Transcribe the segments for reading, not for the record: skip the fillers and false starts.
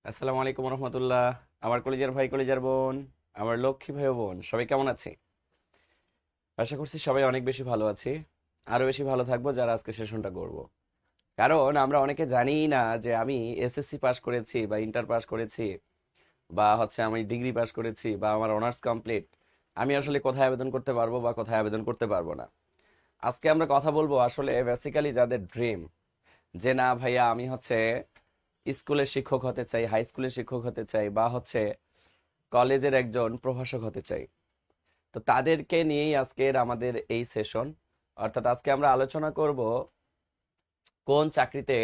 আসসালামু আলাইকুম রহমতুল্লাহ। আমার কলিজার ভাই, কলিজার বোন, আমার লক্ষ্মী ভাই ও বোন, সবাই কেমন আছে? আশা করছি সবাই অনেক বেশি ভালো আছি। আরো বেশি ভালো থাকবো যারা আজকে সেশনটা করব। কারণ আমরা অনেকে জানিই না যে আমি এসএসসি পাস করেছি বা ইন্টার পাস করেছি বা আমি ডিগ্রি পাস করেছি বা আমার অনার্স কমপ্লিট। আমি আসলে কোথায় আবেদন করতে পারবো বা কোথায় আবেদন করতে পারবো না। আজকে আমরা কথা বলবো আসলে বেসিক্যালি যাদের ড্রিম যে না ভাইয়া আমি স্কুলের শিক্ষক হতে চাই, হাই স্কুলের শিক্ষক হতে চাই, বা কলেজের একজন প্রভাষক হতে চাই। তো তাদেরকে নিয়েই আজকের আমাদের এই সেশন। অর্থাৎ আজকে আমরা আলোচনা করব কোন চাকরিতে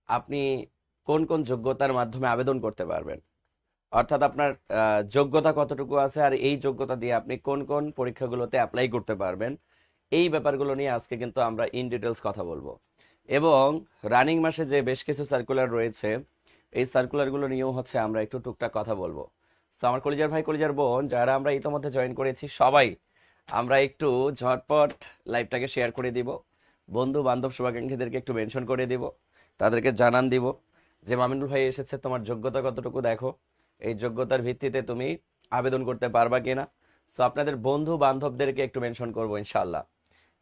আপনি কোন কোন যোগ্যতার মাধ্যমে আবেদন করতে পারবেন। অর্থাৎ আপনার যোগ্যতা কতটুকু আছে আর এই যোগ্যতা দিয়ে আপনি কোন কোন পরীক্ষাগুলোতে অ্যাপ্লাই করতে পারবেন। এই ব্যাপারগুলো নিয়ে আজকে কিন্তু আমরা ইন ডিটেলস কথা বলবো। এবং রানিং মাসে যে বেশ কিছু সার্কুলার রয়েছে, এই সার্কুলারগুলো নিয়েও আমরা একটু টুকটাক কথা বলবো। তো আমার কলিজার ভাই, কলিজার বোন, যারা আমরা ইতোমধ্যে জয়েন করেছি সবাই আমরা একটু ঝটপট লাইভটাকে শেয়ার করে দিব। বন্ধু বান্ধব শুভাকাঙ্ক্ষীদেরকে একটু মেনশন করে দিব, তাদেরকে জানান দিব যে মামিনুল ভাই এসেছে, তোমার যোগ্যতা কতটুকু দেখো, এই যোগ্যতার ভিত্তিতে তুমি আবেদন করতে পারবা কিনা। সো আপনাদের বন্ধু বান্ধবদেরকে একটু মেনশন করবো ইনশাল্লাহ।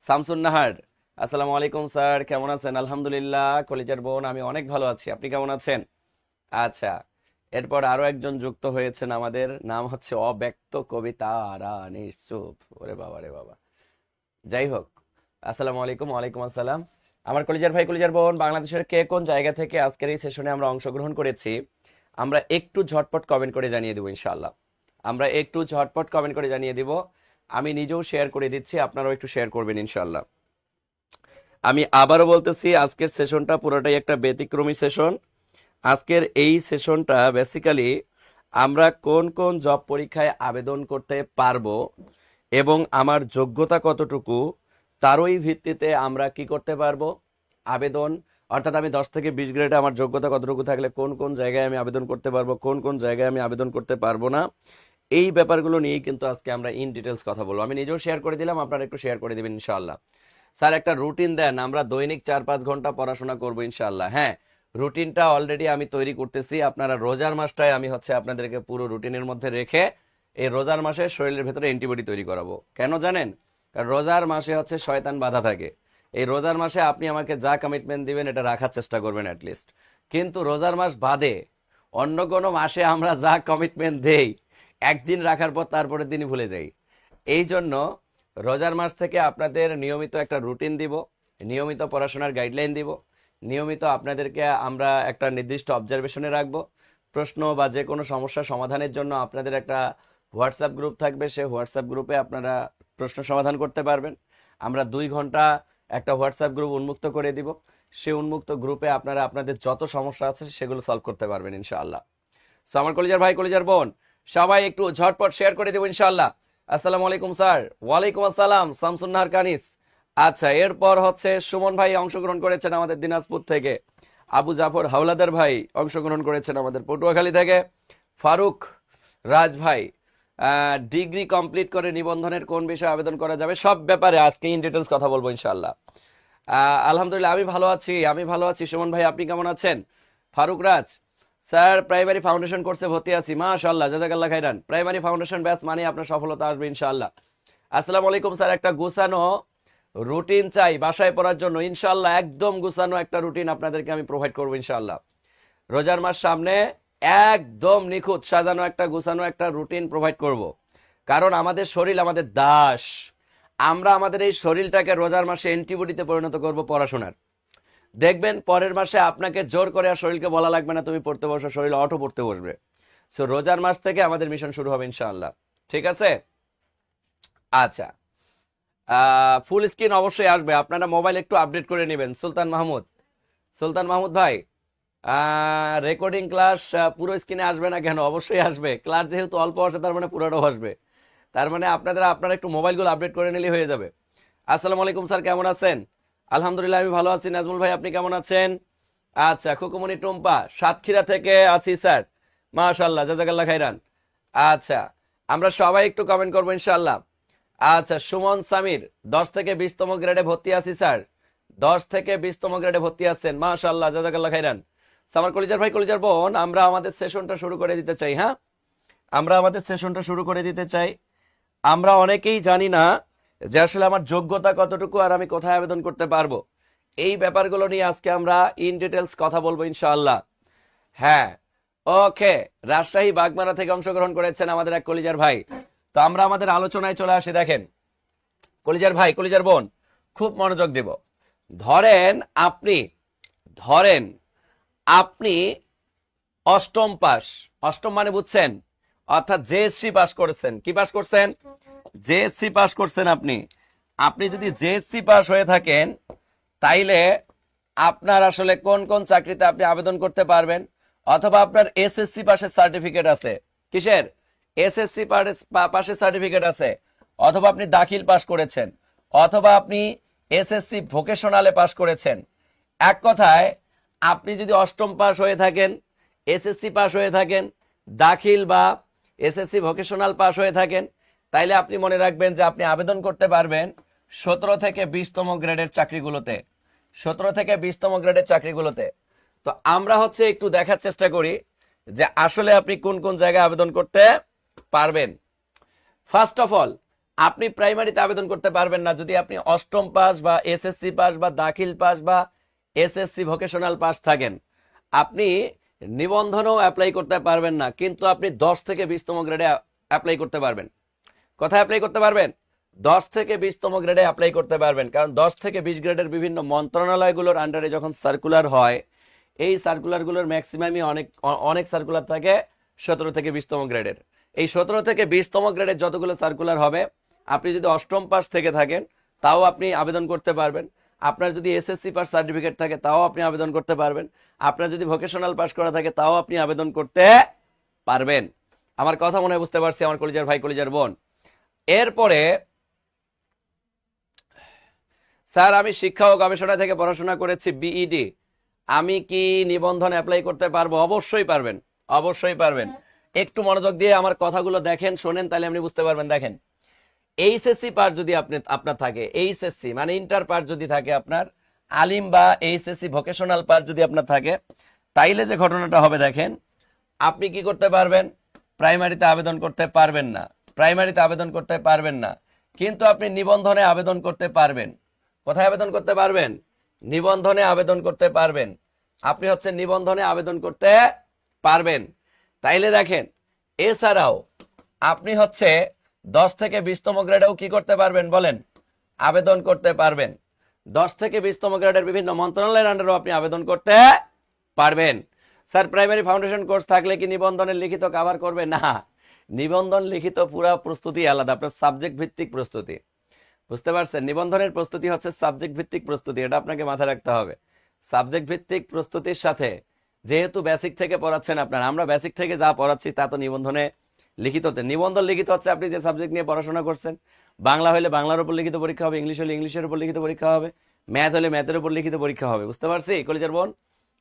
শামসুন নাহার, আসসালামু আলাইকুম স্যার, কেমন আছেন? আলহামদুলিল্লাহ কলিজার বোন, আমি অনেক ভালো আছি, আপনি কেমন আছেন? আচ্ছা, এরপর আরো একজন যুক্ত হয়েছেন, আমাদের নাম অব্যক্ত কবিতা নিশ্চুপ। ওরে বাবা রে বাবা, যাই হোক, আসসালামু আলাইকুম। ওয়ালাইকুম আসসালাম। আমার কলিজার ভাই, কলিজার বোন, বাংলাদেশের কে কোন জায়গা থেকে আজকের এই সেশনে আমরা অংশগ্রহণ করেছি, আমরা একটু ঝটপট কমেন্ট করে জানিয়ে দেবো ইনশাআল্লাহ। আমরা একটু ঝটপট কমেন্ট করে জানিয়ে দিব। আমি নিজেও শেয়ার করে দিচ্ছি, আপনারাও একটু শেয়ার করবেন ইনশাআল্লাহ। আমি আবারও বলতেছি, আজকের সেশনটা পুরোটাই একটা ব্যতিক্রমী সেশন। আজকের এই সেশনটা বেসিক্যালি আমরা কোন কোন জব পরীক্ষায় আবেদন করতে পারবো এবং আমার যোগ্যতা কতটুকু, তারই ভিত্তিতে আমরা কি করতে পারবো আবেদন। অর্থাৎ আমি 10 থেকে 20 গ্রেডে আমার যোগ্যতা কতটুকু থাকলে কোন কোন জায়গায় আমি আবেদন করতে পারবো, কোন কোন জায়গায় আমি আবেদন করতে পারবো না, এই ব্যাপারগুলো নিয়েই কিন্তু আজকে আমরা ইন ডিটেলস কথা বলবো। আমি নিজেও শেয়ার করে দিলাম, আপনারা একটু শেয়ার করে দিবেন ইনশাআল্লাহ। স্যার একটা রুটিন দেন, আমরা দৈনিক 4-5 ঘন্টা পড়াশোনা করবো ইনশাআল্লাহ। হ্যাঁ, রুটিনটা অলরেডি আমি তৈরি করতেছি। আপনারা রোজার মাসটায় আমি আপনাদেরকে পুরো রুটিনের মধ্যে রেখে এই রোজার মাসে শরীরের ভেতরে অ্যান্টিবডি তৈরি করাবো। কেন জানেন? কারণ রোজার মাসে শয়তান বাধা থাকে। এই রোজার মাসে আপনি আমাকে যা কমিটমেন্ট দিবেন এটা রাখার চেষ্টা করবেন অ্যাটলিস্ট। কিন্তু রোজার মাস বাদে অন্য কোনো মাসে আমরা যা কমিটমেন্ট দেই, একদিন রাখার পর তারপরের দিনই ভুলে যাই। এই জন্য রোজার মাস থেকে আপনাদের নিয়মিত একটা রুটিন দিব, নিয়মিত পড়াশোনার গাইডলাইন দিব, নিয়মিত আপনাদেরকে আমরা একটা নির্দিষ্ট অবজারভেশনে রাখবো। প্রশ্ন বা যে কোনো সমস্যা সমাধানের জন্য আপনাদের একটা হোয়াটসঅ্যাপ গ্রুপ থাকবে, সেই হোয়াটসঅ্যাপ গ্রুপে আপনারা প্রশ্ন সমাধান করতে পারবেন। আমরা 2 ঘন্টা একটা হোয়াটসঅ্যাপ গ্রুপ উন্মুক্ত করে দিব। সেই উন্মুক্ত গ্রুপে আপনারা আপনাদের যত সমস্যা আছে সেগুলো সলভ করতে পারবেন ইনশাআল্লাহ। সো আমার কলিজার ভাই, কলিজার বোন, সবাই একটু ঝটপট শেয়ার করে দেবো ইনশাআল্লাহ। আসসালামু আলাইকুম স্যার। ওয়ালাইকুম আসসালাম শামসুন নাহার কানিস। আচ্ছা, এরপর সুমন ভাই অংশগ্রহণ করেছেন আমাদের দিনাজপুর থেকে। আবু জাফর হাওলাদার ভাই অংশগ্রহণ করেছেন আমাদের পটুয়াখালী থেকে। ফারুক রাজ ভাই, ডিগ্রি কমপ্লিট করে নিবন্ধনের কোন বিষয়ে আবেদন করা যাবে, সব ব্যাপারে আজকে ইন ডিটেলস কথা বলবো ইনশাআল্লাহ। আলহামদুলিল্লাহ আমি ভালো আছি, আমি ভালো আছি। সুমন ভাই আপনি কেমন আছেন? ফারুক রাজ, স্যার প্রাইমারি ফাউন্ডেশন কোর্সে ভর্তি আছি। মাশাআল্লাহ, জাযাকাল্লাহ খাইরান। প্রাইমারি ফাউন্ডেশন ব্যাচ মানে আপনার সফলতা আসবে ইনশাআল্লাহ। আসসালামু আলাইকুম স্যার, একটা গুছানো রুটিন চাই বাসায় পড়ার জন্য ইনশাআল্লাহ। একদম গুছানো একটা রুটিন আপনাদেরকে আমি প্রোভাইড করবো ইনশাআল্লাহ। রোজার মাস সামনে, একদম নিখুঁত সাজানো একটা গুছানো একটা রুটিন প্রোভাইড করব। কারণ আমাদের শরীর আমাদের দাস। আমরা আমাদের এই শরীরটাকে রোজার মাসে অ্যান্টিবডিতে পরিণত করব পড়াশোনার। দেখবেন পরের মাসে আপনাকে জোর করে আর শরীরকে বলা লাগবে না তুমি পড়তে বসো, শরীর অটো পড়তে বসবে। সো রোজার মাস থেকে আমাদের মিশন শুরু হবে ইনশাআল্লাহ। ঠিক আছে? আচ্ছা, ফুল স্ক্রিন অবশ্যই আসবে, আপনারা মোবাইল একটু আপডেট করে নেবেন। সুলতান মাহমুদ, সুলতান মাহমুদ ভাই, রেকর্ডিং ক্লাস পুরো স্ক্রিনে আসবে না কেন? অবশ্যই আসবে। ক্লাস যেহেতু অল্প আসে তার মানে পুরোটাও আসবে। তার মানে আপনারা একটু মোবাইলগুলো আপডেট করে নিলে হয়ে যাবে। আসসালামু আলাইকুম স্যার, কেমন আছেন? আলহামদুলিল্লাহ আমি ভালো আছি। নাজমুল ভাই আপনি কেমন আছেন? আচ্ছা, খুকুমনি টুম্পা সাতক্ষীরা থেকে আছি স্যার। মাশাআল্লাহ, জাযাকাল্লাহ খাইরান। আচ্ছা, আমরা সবাই একটু কমেন্ট করবো ইনশাআল্লাহ। আচ্ছা, সুমন সামির, 10 থেকে 20 তম গ্রেডে ভর্তি আছি স্যার। 10 থেকে 20 তম গ্রেডে ভর্তি আছেন, মাশাআল্লাহ, জাযাকাল্লাহ খাইরান। আমার কলিজার ভাই কলিজার বোন, আমরা আমাদের সেশনটা শুরু করে দিতে চাই। হ্যাঁ, আমরা আমাদের সেশনটা শুরু করে দিতে চাই। আমরা অনেকেই জানি না যে আসলে আমার যোগ্যতা কতটুকু আর আমি কোথায় আবেদন করতে পারবো। এই ব্যাপারগুলো নিয়ে আজকে আমরা ইন ডিটেলস কথা বলবো ইনশাআল্লাহ। হ্যাঁ, ওকে। রাজশাহী বাগমারা থেকে অংশগ্রহণ করেছেন আমাদের এক কলিজার ভাই। তো আমরা আমাদের আলোচনায় চলে আসি। দেখেন কলিজার ভাই কলিজার বোন, খুব মনোযোগ দেব। ধরেন আপনি ধরেন আপনি অষ্টম পাস, অষ্টম মানে বুঝছেন, অর্থাৎ জেএসসি পাস করেছেন। কি পাস করছেন? জেএসসি পাস করছেন। আপনি আপনি যদি জেএসসি পাস হয়ে থাকেন, তাইলে আপনার আসলে কোন কোন চাকরিতে আপনি আবেদন করতে পারবেন, অথবা আপনার এসএসসি পাসের সার্টিফিকেট আছে। কিসের? এসএসসি পাসের সার্টিফিকেট আছে, অথবা আপনি দাখিল পাস করেছেন, অথবা আপনি এসএসসি ভোকেশনালে পাস করেছেন। এক কথায় আপনি যদি অষ্টম পাস হয়ে থাকেন, এসএসসি পাস হয়ে থাকেন, দাখিল বা এসএসসি ভোকেশনাল পাস হয়ে থাকেন, তাইলে আপনি মনে রাখবেন যে আপনি আবেদন করতে পারবেন 17 থেকে 20তম গ্রেডের চাকরিগুলোতে। 17 থেকে 20তম গ্রেডের চাকরিগুলোতে। তো আমরা হচ্ছে একটু দেখার চেষ্টা করি যে আসলে আপনি কোন কোন জায়গায় আবেদন করতে পারবেন। ফার্স্ট অফ অল, আপনি প্রাইমারিতে আবেদন করতে পারবেন না যদি আপনি অষ্টম পাস বা এসএসসি পাস বা দাখিল পাস বা এসএসসি ভোকেশনাল পাস থাকেন। আপনি নিবন্ধনও অ্যাপ্লাই করতে পারবেন না, কিন্তু আপনি 10 থেকে 20তম গ্রেডে অ্যাপ্লাই করতে পারবেন। কোথায় অ্যাপ্লাই করতে পারবেন? 10 থেকে 20তম গ্রেডে অ্যাপ্লাই করতে পারবেন। কারণ 10 থেকে 20 গ্রেডের বিভিন্ন মন্ত্রণালয়গুলোর আন্ডারে যখন সার্কুলার হয়, এই সার্কুলারগুলোর ম্যাক্সিমামই অনেক অনেক সার্কুলার থাকে 17 থেকে 20তম গ্রেডের। এই 17 থেকে 20তম গ্রেডের যতগুলো সার্কুলার হবে, আপনি যদি অষ্টম পাস থেকে থাকেন তাও আপনি আবেদন করতে পারবেন। আপনার যদি এসএসসি পাস সার্টিফিকেট থাকে তাও আপনি আবেদন করতে পারবেন। আপনার যদি ভোকেশনাল পাস করা থাকে তাও আপনি আবেদন করতে পারবেন। আমার কথা মনে হয় বুঝতে পারছি আমার কলিজার ভাই কলিজার বোন। এরপরে, স্যার আমি শিক্ষা ও গবেষণা থেকে পড়াশোনা করেছি বিইডি, আমি কি নিবন্ধন অ্যাপ্লাই করতে পারবো? অবশ্যই পারবেন, অবশ্যই পারবেন। একটু মনোযোগ দিয়ে আমার কথাগুলো দেখেন, শোনেন, তাহলে আপনি বুঝতে পারবেন। দেখেন, এইচএসসি পাস যদি আপনার থাকে, এইচএসসি মানে ইন্টার পাস যদি থাকে আপনার, আলিম বা এইচএসসি ভোকেশনাল পাস যদি আপনার থাকে, তাইলে যে ঘটনাটা হবে দেখেন, আপনি কি করতে পারবেন? প্রাইমারিতে আবেদন করতে পারবেন না, প্রাইমারিতে আবেদন করতে পারবেন না, কিন্তু আপনি নিবন্ধনে আবেদন করতে পারবেন। কোথায় আবেদন করতে পারবেন? নিবন্ধনে আবেদন করতে পারবেন। আপনি হচ্ছে নিবন্ধনে আবেদন করতে পারবেন। তাইলে দেখেন, এছাড়াও আপনি হচ্ছে 10 থেকে 20তম গ্রেডেও কি করতে পারবেন বলেন? আবেদন করতে পারবেন। 10 থেকে 20তম গ্রেডের বিভিন্ন মন্ত্রণালয়ের আন্ডারেও আপনি আবেদন করতে পারবেন। স্যার প্রাইমারি ফাউন্ডেশন কোর্স থাকলে কি নিবন্ধনের লিখিত কভার করবে? না, নিবন্ধন লিখিত পুরা প্রস্তুতি আলাদা, আপনার সাবজেক্ট ভিত্তিক প্রস্তুতি। বুঝতে পারছেন? নিবন্ধনের প্রস্তুতি হচ্ছে সাবজেক্ট ভিত্তিক প্রস্তুতি, এটা আপনাকে মাথায় রাখতে হবে। সাবজেক্ট ভিত্তিক প্রস্তুতির সাথে, যেহেতু বেসিক থেকে পড়াচ্ছেন আপনার, আমরা বেসিক থেকে যা পড়াচ্ছি তা তো নিবন্ধনে লিখিততে। নিবন্ধন লিখিত হচ্ছে আপনি যে সাবজেক্ট নিয়ে পড়াশোনা করছেন। বাংলা হলে বাংলার উপর লিখিত পরীক্ষা হবে, ইংলিশ হলে ইংলিশের উপর লিখিত পরীক্ষা হবে, ম্যাথ হলে ম্যাথের উপর লিখিত পরীক্ষা হবে। বুঝতে পারছি কলেজের বোন?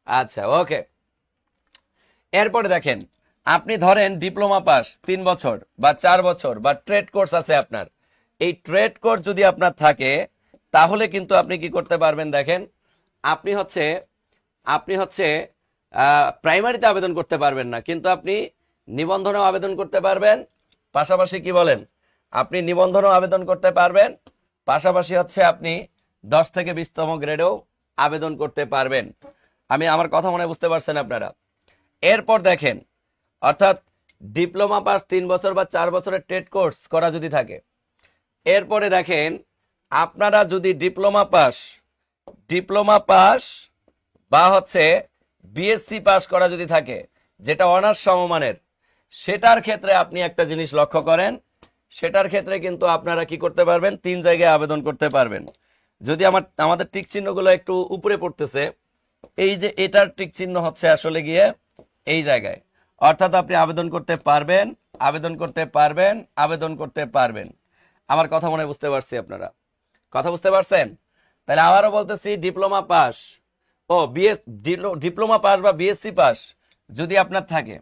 আচ্ছা, ওকে। এরপরে দেখেন, আপনি ধরেন ডিপ্লোমা পাস 3 বছর বা 4 বছর বা ট্রেড কোর্স আছে আপনার। এই ট্রেড কোর্স যদি আপনার থাকে, তাহলে কিন্তু আপনি কি করতে পারবেন দেখেন, আপনি হচ্ছে প্রাইমারিতে আবেদন করতে পারবেন না, কিন্তু আপনি নিবন্ধনেও আবেদন করতে পারবেন। পাশাপাশি কি বলেন? আপনি নিবন্ধনেও আবেদন করতে পারবেন, পাশাপাশি হচ্ছে আপনি 10 থেকে 20তম গ্রেডেও আবেদন করতে পারবেন। আমার কথা মনে হয় বুঝতে পারছেন আপনারা? এরপর দেখেন, অর্থাৎ ডিপ্লোমা পাস 3 বছর বা 4 বছরের ট্রেড কোর্স করা যদি থাকে, এরপরে দেখেন আপনারা যদি ডিপ্লোমা পাস বা হচ্ছে বিএসসি পাস করা যদি থাকে, যেটা অনার্স সমমানের, সেটার ক্ষেত্রে আপনি একটা জিনিস লক্ষ্য করেন, সেটার ক্ষেত্রে কিন্তু আপনারা কি করতে পারবেন? 3 জায়গায় আবেদন করতে পারবেন। যদি আমাদের টিক চিহ্নগুলো একটু উপরে পড়তেছে, এই যে এটার টিক চিহ্ন হচ্ছে আসলে গিয়ে এই জায়গায়, অর্থাৎ আপনি আবেদন করতে পারবেন, আবেদন করতে পারবেন, আবেদন করতে পারবেন। আমার কথা মনে বুঝতে পারছি আপনারা? কথা বুঝতে পারছেন? তাহলে আবারও বলতেছি, ডিপ্লোমা পাস ডিপ্লোমা পাস বা বিএসসি পাস যদি আপনার থাকে,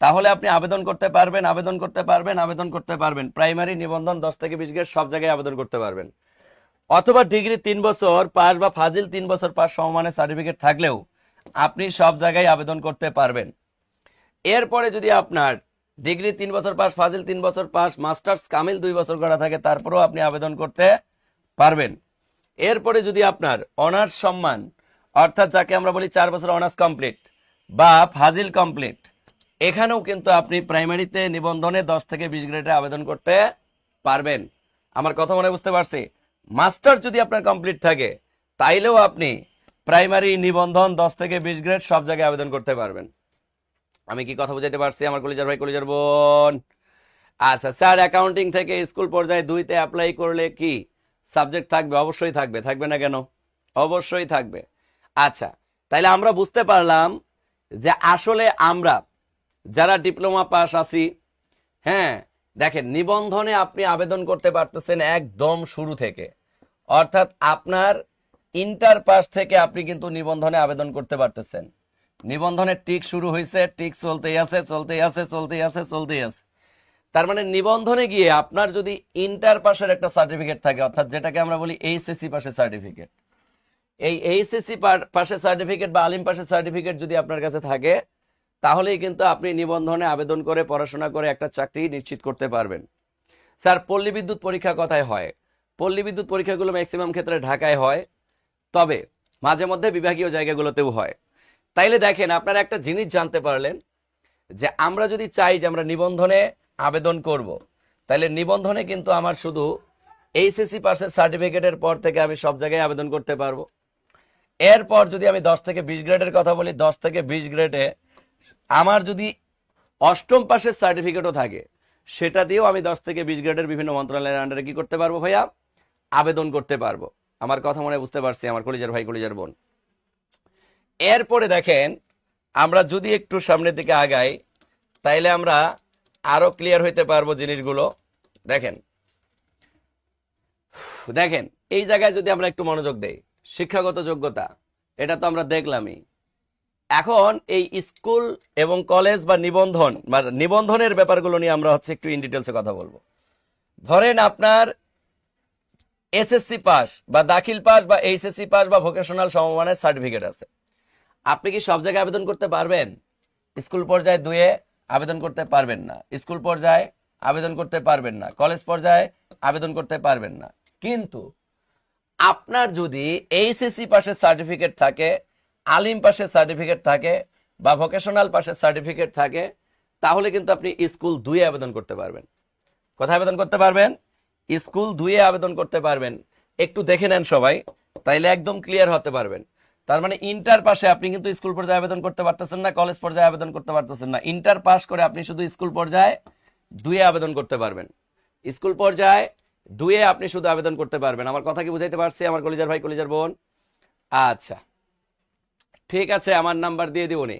তাহলে আপনি আবেদন করতে পারবেন, আবেদন করতে পারবেন, আবেদন করতে পারবেন। প্রাইমারি, নিবন্ধন, 10 থেকে 20 গ্রেড সব জায়গায় আবেদন করতে পারবেন। অথবা ডিগ্রি 3 বছর পাস বা ফাজিল 3 বছর পাস সমমানের সার্টিফিকেট থাকলেও আপনি সব জায়গায় আবেদন করতে পারবেন। এরপরে যদি আপনার ডিগ্রি 3 বছর পাস, ফাজিল 3 বছর পাস, মাস্টার্স কামিল 2 বছর করা থাকে, তারপরেও আপনি আবেদন করতে পারবেন। এরপরে যদি আপনার অনার্স সম্মান, অর্থাৎ যাকে আমরা বলি 4 বছর অনার্স কমপ্লিট বা ফাজিল কমপ্লিট, এখানেও কিন্তু আপনি প্রাইমারিতে নিবন্ধনে 10 থেকে 20 গ্রেডে আবেদন করতে পারবেন। আমার কথা মনে বুঝতে পারছি? মাস্টার যদি আপনার কমপ্লিট থাকে, তাইলেও আপনি প্রাইমারি নিবন্ধন 10 থেকে 20 গ্রেড সব জায়গায় আবেদন করতে পারবেন। আমি কি কথা বুঝাইতে পারছি আমার কলিজার ভাই, কলিজার বোন? আচ্ছা স্যার, অ্যাকাউন্টিং থেকে স্কুল পর্যায়ে 2তে অ্যাপ্লাই করলে কি সাবজেক্ট থাকবে? অবশ্যই থাকবে, থাকবে না কেন? অবশ্যই থাকবে। আচ্ছা, তাইলে আমরা বুঝতে পারলাম যে আসলে আমরা যারা ডিপ্লোমা পাস আছি, হ্যাঁ দেখেন, নিবন্ধনে আপনি আবেদন করতে পারতেছেন একদম শুরু থেকে, অর্থাৎ আপনার ইন্টার পাস থেকে আপনি কিন্তু নিবন্ধনে আবেদন করতে পারতেছেন। নিবন্ধনের টিক শুরু হয়েছে, টিক চলতেই আছে, চলতেই আছে, চলতেই আছে, চলতেই আছে। তার মানে নিবন্ধনে গিয়ে আপনার যদি ইন্টার পাসের একটা সার্টিফিকেট থাকে, অর্থাৎ যেটাকে আমরা বলি এইচএসসি পাসের সার্টিফিকেট, এই এইচএসসি পাসের সার্টিফিকেট বা আলিম পাসের সার্টিফিকেট যদি আপনার কাছে থাকে, তাহলেই কিন্তু আপনি নিবন্ধনে আবেদন করে পড়াশোনা করে একটা চাকরি নিশ্চিত করতে পারবেন। স্যার, পল্লী বিদ্যুৎ পরীক্ষা কোথায় হয়? পল্লী বিদ্যুৎ পরীক্ষাগুলো ম্যাক্সিমাম ক্ষেত্রে ঢাকায় হয়, তবে মাঝে মধ্যে বিভাগীয় জায়গাগুলোতেও হয়। তাইলে দেখেন, আপনারা একটা জিনিস জানতে পারলেন যে আমরা যদি চাই যে আমরা নিবন্ধনে আবেদন করব, তাহলে নিবন্ধনে কিন্তু আমার শুধু এইচএসসি পাসের সার্টিফিকেটের পর থেকে আমি সব জায়গায় আবেদন করতে পারবো। এরপর যদি আমি 10 থেকে 20 গ্রেডের কথা বলি, 10 থেকে 20 গ্রেডে আমার যদি অষ্টম পাসের সার্টিফিকেটও থাকে, সেটা দিয়েও আমি 10 থেকে 20 গ্রেডের বিভিন্ন মন্ত্রণালয়ের আন্ডারে কি করতে পারবো ভাইয়া? আবেদন করতে পারবো। আমার কথা মনে বুঝতে পারছি আমার কলিজার ভাই, কলিজার বোন? এরপরে দেখেন, আমরা যদি একটু সামনের দিকে আগাই, তাইলে আমরা আরো ক্লিয়ার হইতে পারবো জিনিসগুলো। দেখেন দেখেন এই জায়গায় যদি আমরা একটু মনোযোগ দেই, শিক্ষাগত যোগ্যতা, এটা তো আমরা দেখলামই। এখন এই স্কুল এবং কলেজ বা নিবন্ধন বা নিবন্ধনের ব্যাপারগুলো নিয়ে আমরা হচ্ছে একটু ইন ডিটেলসে কথা বলবো। ধরেন আপনার এসএসসি পাস বা দাখিল পাস বা এইচএসসি পাস বা ভোকেশনাল সমমানের সার্টিফিকেট আছে, আপনি কি সব জায়গায় আবেদন করতে পারবেন? স্কুল পর্যায়ে 2-এ আবেদন করতে পারবেন না, স্কুল পর্যায়ে আবেদন করতে পারবেন না, কলেজ পর্যায়ে আবেদন করতে পারবেন না। কিন্তু আপনার যদি এইচএসসি পাসের সার্টিফিকেট থাকে, আলিম পাসের সার্টিফিকেট থাকে বা ভোকেশনাল পাসের সার্টিফিকেট থাকে, তাহলে কিন্তু আপনি স্কুল 2-এ আবেদন করতে পারবেন। কোথায় আবেদন করতে পারবেন? স্কুল 2-এ আবেদন করতে পারবেন। একটু দেখে নেন সবাই, তাইলে একদম ক্লিয়ার হতে পারবেন। তার মানে ইন্টার পাসে আপনি কিন্তু স্কুল পর্যায়ে আবেদন করতে পারতেছেন না, কলেজ পর্যায়ে আবেদন করতে পারতেছেন না। ইন্টার পাস করে আপনি শুধু স্কুল পর্যায়ে 2-এ আবেদন করতে পারবেন। স্কুল পর্যায়ে 2-এ আপনি শুধু আবেদন করতে পারবেন। আমার কথা কি বুঝাইতে পারছি আমার কলিজার ভাই, কলিজার বোন? আচ্ছা ঠিক আছে, আমার নাম্বার দিয়ে দিবনি।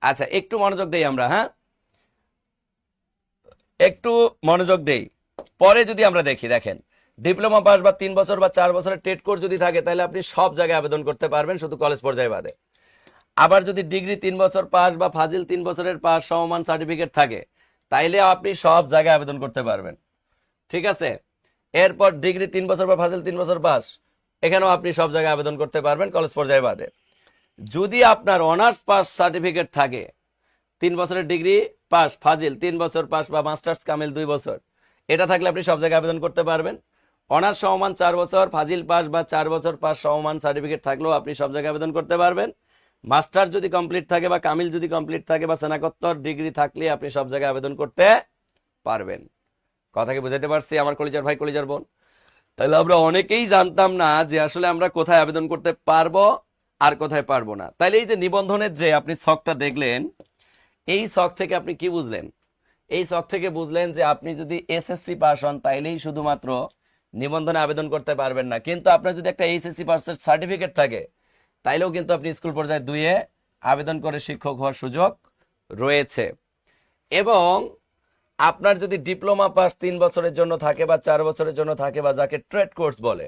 আচ্ছা একটু মনোযোগ দেই আমরা, হ্যাঁ একটু মনোযোগ দেই। পরে যদি আমরা দেখি, দেখেন ডিপ্লোমা পাস বা 3 বছর বা 4 বছরের টেট কোর্স যদি থাকে, তাহলে আপনি সব জায়গায় আবেদন করতে পারবেন, শুধু কলেজ পর্যায়ে বাদে। আবার যদি ডিগ্রি 3 বছর পাস বা ফাজিল 3 বছরের পাস সমমান সার্টিফিকেট থাকে, তাইলে আপনি সব জায়গায় আবেদন করতে পারবেন। ঠিক আছে? এরপর ডিগ্রি 3 বছর বা ফাজিল 3 বছর পাস, এখানেও আপনি সব জায়গায় আবেদন করতে পারবেন, কলেজ পর্যায়ে বাদে। যদি আপনার অনার্স পাস সার্টিফিকেট থাকে, 3 বছরের ডিগ্রি পাস, ফাজিল 3 বছর পাস বা মাস্টার্স কামিল 2 বছর, এটা থাকলে আপনি সব জায়গায় আবেদন করতে পারবেন। অনার্স সমমান 4 বছর, ফাজিল পাস বা 4 বছর পাস সমমান সার্টিফিকেট থাকলেও আপনি সব জায়গায় আবেদন করতে পারবেন। মাস্টার যদি কমপ্লিট থাকে বা কামিল যদি কমপ্লিট থাকে বা স্নাতকোত্তর ডিগ্রি থাকলে আপনি সব জায়গায় আবেদন করতে পারবেন। কথা কি বুঝাইতে পারছি আমার কলিজার ভাই, কলিজার বোন? তাহলে আমরা অনেকেই জানতাম না যে আসলে আমরা কোথায় আবেদন করতে পারবো আর কোথায় পারবো না। তাইলে এই যে নিবন্ধনের যে আপনি ছকটা দেখলেন, এই ছক থেকে আপনি কি বুঝলেন? এই ছক থেকে বুঝলেন যে আপনি যদি এসএসসি পাস হন, তাইলেই শুধুমাত্র নিবন্ধনে আবেদন করতে পারবেন না। কিন্তু আপনার যদি একটা এইচএসসি পাসের সার্টিফিকেট থাকে, তাইলেও কিন্তু আপনি স্কুল পর্যায়ে 2-এ আবেদন করে শিক্ষক হওয়ার সুযোগ রয়েছে। এবং আপনার যদি ডিপ্লোমা পাস 3 বছরের জন্য থাকে বা 4 বছরের জন্য থাকে বা যাকে ট্রেড কোর্স বলে,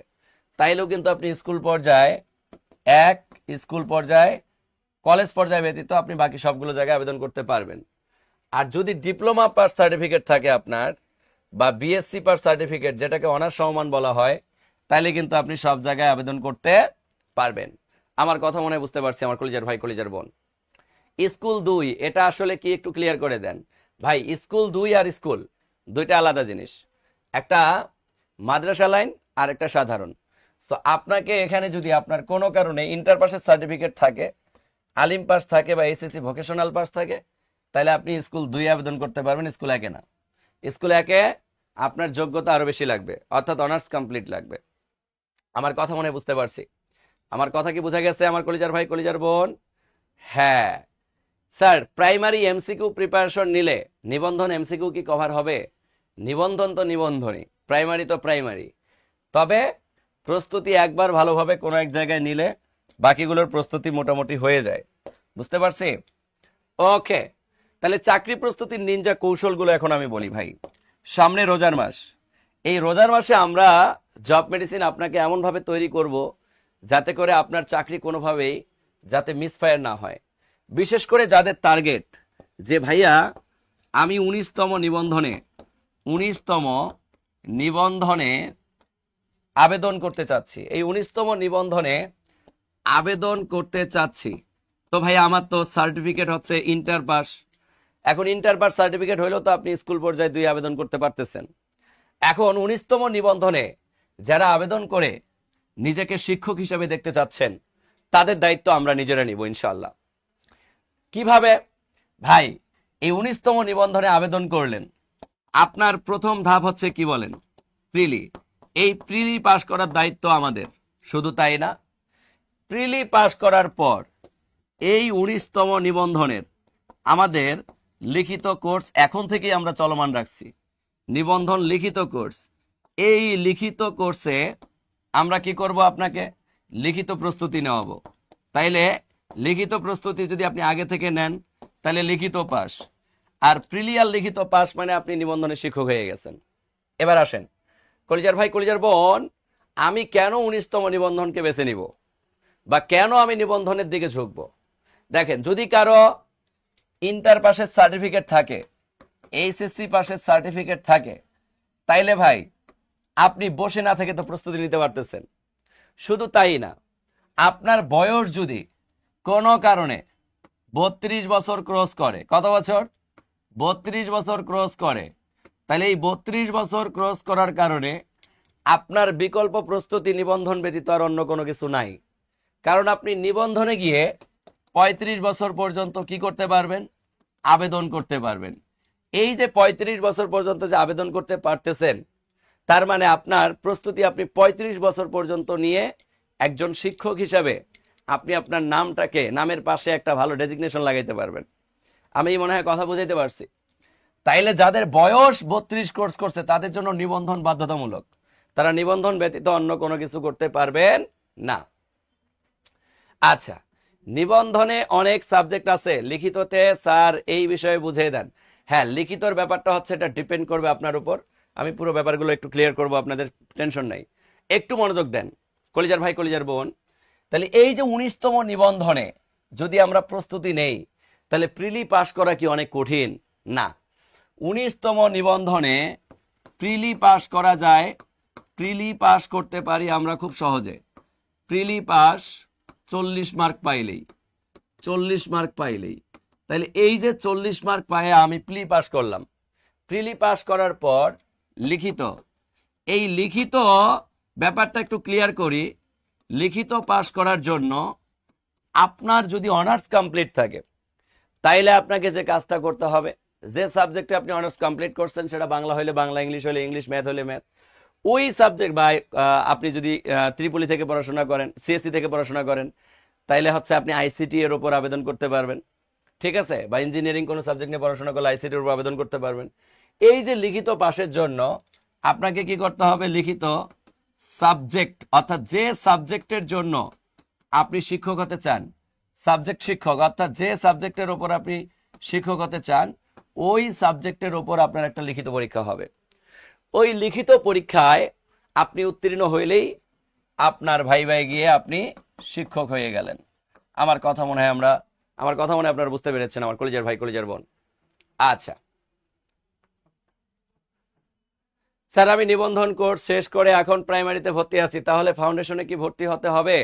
তাইলেও কিন্তু আপনি স্কুল পর্যায়ে স্কুল পর্যায়ে, কলেজ পর্যায়ে ব্যতীত আপনি বাকি সবগুলো জায়গায় আবেদন করতে পারবেন। আর যদি ডিপ্লোমা পাস সার্টিফিকেট থাকে আপনার বা বিএসসি পাস সার্টিফিকেট, যেটাকে অনার্স সমমান বলা হয়, তাইলে কিন্তু আপনি সব জায়গায় আবেদন করতে পারবেন। আমার কথা মনে হয় বুঝতে পারছি আমার কলিজার ভাই কলিজার বোন। স্কুল 2 এটা আসলে কি একটু ক্লিয়ার করে দেন ভাই। স্কুল 2 আর স্কুল দুইটা আলাদা জিনিস। একটা মাদ্রাসা লাইন আর একটা সাধারণ। সো আপনাকে এখানে যদি আপনার কোনো কারণে ইন্টার পাসের সার্টিফিকেট থাকে, আলিম পাস থাকে বা এসএসসি ভোকেশনাল পাস থাকে, তাহলে আপনি স্কুল 2 আবেদন করতে পারবেন, স্কুল 1 না। স্কুল 1 আপনার যোগ্যতা আরো বেশি লাগবে, অর্থাৎ অনার্স কমপ্লিট লাগবে। আমার কথা মনে হয় বুঝতে পারছি। আমার কথা কি বোঝা গেছে আমার কলিজার ভাই কলিজার বোন? হ্যাঁ স্যার, প্রাইমারি এমসিকিউ প্রিপারেশন নিলে নিবন্ধন এমসিকিউ কি কভার হবে? নিবন্ধন তো নিবন্ধনই, প্রাইমারি তো প্রাইমারি। তবে প্রস্তুতি একবার ভালোভাবে কোনো এক জায়গায় নিলে বাকিগুলোর প্রস্তুতি মোটামুটি হয়ে যায়। বুঝতে পারছি? ওকে, তাহলে চাকরি প্রস্তুতির নিনজা কৌশলগুলো এখন আমি বলি ভাই। সামনে রোজার মাস, এই রোজার মাসে আমরা জব মেডিসিন আপনাকে এমনভাবে তৈরি করব যাতে করে আপনার চাকরি কোনোভাবেই যাতে মিসফায়ার না হয়। বিশেষ করে যাদের টার্গেট যে ভাইয়া আমি 19তম নিবন্ধনে 19তম নিবন্ধনে আবেদন করতে চাচ্ছি, এই 19তম নিবন্ধনে আবেদন করতে চাচ্ছি, তো ভাই আমার তো সার্টিফিকেট হচ্ছে ইন্টার পাস। এখন ইন্টার পাস সার্টিফিকেট হইলেও তো আপনি স্কুল পর্যায়ে 2 আবেদন করতে পারতেছেন। এখন 19তম নিবন্ধনে যারা আবেদন করে নিজেকে শিক্ষক হিসেবে দেখতে চাচ্ছেন, তাদের দায়িত্ব আমরা নিজেরা নিব ইনশাআল্লাহ। কিভাবে ভাই? এই 19তম নিবন্ধনে আবেদন করলেন, আপনার প্রথম ধাপ হচ্ছে কি বলেন? প্রিলি। এই প্রিলি পাস করার দায়িত্ব আমাদের। শুধু তাই না, প্রিলি পাস করার পর এই 19তম নিবন্ধনের আমাদের লিখিত কোর্স এখন থেকেই আমরা চলমান রাখছি, নিবন্ধন লিখিত কোর্স। এই লিখিত কোর্সে আমরা কি করব? আপনাকে লিখিত প্রস্তুতি নেওয়াবো। তাইলে লিখিত প্রস্তুতি যদি আপনি আগে থেকে নেন তাহলে লিখিত পাস, আর প্রিলিয়ার লিখিত পাস মানে আপনি নিবন্ধনের শিক্ষক হয়ে গেছেন। এবার আসেন কলিজার ভাই কলিজার বোন, আমি কেন 19তম নিবন্ধনকে বেছে নিব বা কেন আমি নিবন্ধনের দিকে ঝুঁকবো? দেখেন, যদি কারো ইন্টার পাসের সার্টিফিকেট থাকে, এইচএসসি পাসের সার্টিফিকেট থাকে, তাইলে ভাই আপনি বসে না থেকে তো প্রস্তুতি নিতে পারতেছেন। শুধু তাই না, আপনার বয়স যদি কোনো কারণে 32 বছর ক্রস করে, কত বছর? 32 বছর ক্রস করে, তাহলে এই 32 বছর ক্রস করার কারণে আপনার বিকল্প প্রস্তুতি নিবন্ধন ব্যতীত আর অন্য কোনো কিছু নাই। কারণ আপনি নিবন্ধনে গিয়ে 35 বছর পর্যন্ত কি করতে পারবেন? আবেদন করতে পারবেন। এই যে 35 বছর পর্যন্ত যে আবেদন করতে পারতেছেন, তার মানে আপনার প্রস্তুতি আপনি 35 বছর পর্যন্ত নিয়ে একজন শিক্ষক হিসাবে আপনি আপনার নামটাকে, নামের পাশে একটা ভালো ডেজিগনেশন লাগাইতে পারবেন। আমি মনে হয় কথা বুঝাইতে পারছি। তাইলে যাদের বয়স 32 কোর্স করছে তাদের জন্য নিবন্ধন বাধ্যতামূলক, তারা নিবন্ধন ব্যতীত অন্য কোনো কিছু করতে পারবেন না। আচ্ছা, নিবন্ধনে অনেক সাবজেক্ট আছে, লিখিততে স্যার এই বিষয়ে বুঝিয়ে দেন। হ্যাঁ, লিখিতর ব্যাপারটা হচ্ছে এটা ডিপেন্ড করবে আপনার উপর। আমি পুরো ব্যাপারগুলো একটু ক্লিয়ার করব, আপনাদের টেনশন নাই, একটু মনোযোগ দেন কলিজার ভাই কলিজার বোন। তাহলে এই যে 19তম নিবন্ধনে যদি আমরা প্রস্তুতি নেই, তাহলে প্রিলি পাস করা কি অনেক কঠিন? না, 19তম নিবন্ধনে প্রিলি পাস করা যায়। প্রিলি পাস করতে পারি আমরা খুব সহজে। প্রিলি পাস 40 মার্ক পাইলেই, 40 মার্ক পাইলেই, তাহলে এই যে 40 মার্ক পায়ে আমি প্রিলি পাস করলাম। প্রিলি পাস করার পর লিখিত, এই লিখিত ব্যাপারটা একটু ক্লিয়ার করি। লিখিত পাস করার জন্য আপনার যদি অনার্স কমপ্লিট থাকে, তাইলে আপনাকে যে কাজটা করতে হবে, যে সাবজেক্টে আপনি অনার্স কমপ্লিট করছেন, সেটা বাংলা হলে বাংলা, ইংলিশ হলে ইংলিশ, ম্যাথ হলে ম্যাথ, ওই সাবজেক্ট বা আপনি যদি ত্রিপলি থেকে পড়াশোনা করেন, সিএসসি থেকে পড়াশোনা করেন, তাইলে হচ্ছে আপনি আইসিটি এর উপর আবেদন করতে পারবেন। ঠিক আছে? বা ইঞ্জিনিয়ারিং কোনো সাবজেক্ট নিয়ে পড়াশোনা করলে আইসিটির উপর আবেদন করতে পারবেন। এই যে লিখিত পাশের জন্য আপনাকে কি করতে হবে? লিখিত সাবজেক্ট, অর্থাৎ যে সাবজেক্টের জন্য আপনি শিক্ষক হতে চান, সাবজেক্ট শিক্ষক, অর্থাৎ যে সাবজেক্টের উপর আপনি শিক্ষক হতে চান, ওই সাবজেক্টের উপর আপনার একটা লিখিত পরীক্ষা হবে। ওই লিখিত পরীক্ষায় আপনি উত্তীর্ণ হইলেই আপনার ভাই গিয়ে আপনি শিক্ষক হয়ে গেলেন। আমার কথা মনে হয় আপনারা বুঝতে পেরেছেন আমার কলেজের ভাই কলেজের বোন। আচ্ছা স্যার, আমি নিবন্ধন কোর্স শেষ করে এখন প্রাইমারিতে ভর্তি আছি, তাহলে ফাউন্ডেশনে কি ভর্তি হতে হবে?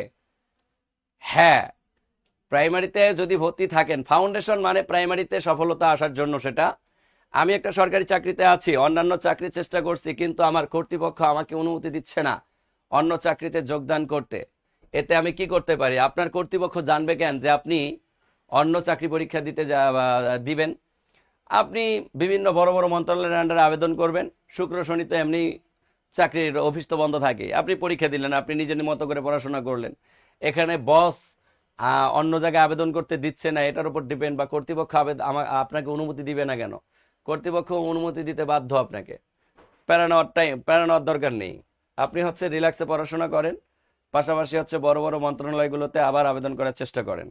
হ্যাঁ, প্রাইমারিতে যদি ভর্তি থাকেন, ফাউন্ডেশন মানে প্রাইমারিতে সফলতা আসার জন্য। সেটা আমি একটা সরকারি চাকরিতে আছি, অন্যান্য চাকরির চেষ্টা করছি, কিন্তু আমার কর্তৃপক্ষ আমাকে অনুমতি দিচ্ছে না অন্য চাকরিতে যোগদান করতে। এতে আমি কি করতে পারি? আপনার কর্তৃপক্ষ জানবে কেন যে আপনি অন্য চাকরি পরীক্ষা দিবেন? আপনি বিভিন্ন বড় বড় মন্ত্রণালয়ের আন্ডারে আবেদন করবেন। শুক্র শনি তো এমনি চাকরির অফিস তো বন্ধ থাকে, আপনি পরীক্ষা দিলেন, আপনি নিজের মতো করে পড়াশোনা করলেন। এখানে বস অন্য জায়গায় আবেদন করতে দিচ্ছে না, এটার উপর ডিপেন্ড, বা কর্তৃপক্ষ আপনাকে অনুমতি দিবে না কেন? কর্তৃপক্ষ অনুমতি দিতে বাধ্য আপনাকে। প্যারা নেওয়ার দরকার নেই। আপনি হচ্ছে রিল্যাক্সে পড়াশোনা করেন, পাশাপাশি হচ্ছে বড় বড় মন্ত্রণালয়গুলোতে আবার আবেদন করার চেষ্টা করেন।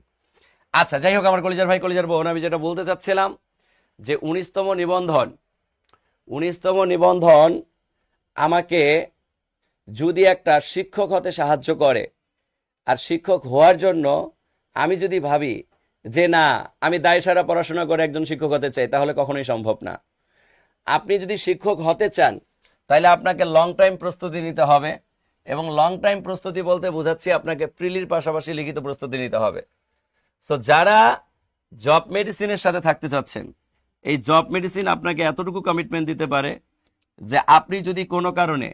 আচ্ছা, যাই হোক আমার কলিজার ভাই কলিজার বোন, আমি যেটা বলতে চাচ্ছিলাম যে 19তম নিবন্ধন, 19তম নিবন্ধন আমাকে যদি একটা শিক্ষক হতে সাহায্য করে, আর শিক্ষক হওয়ার জন্য আমি যদি ভাবি যে না, আমি দায়সারা পড়াশোনা করে একজন শিক্ষক হতে চাই, তাহলে কখনোই সম্ভব না। আপনি যদি শিক্ষক হতে চান, তাহলে আপনাকে লং টাইম প্রস্তুতি নিতে হবে। এবং লং টাইম প্রস্তুতি বলতে বোঝাচ্ছি আপনাকে প্রিলির পাশাপাশি লিখিত প্রস্তুতি নিতে হবে। সো যারা জব মেডিসিনের সাথে থাকতে চাচ্ছেন, এই জব মেডিসিন আপনাকে এতটুকু কমিটমেন্ট দিতে পারে যে আপনি যদি কোনো কারণে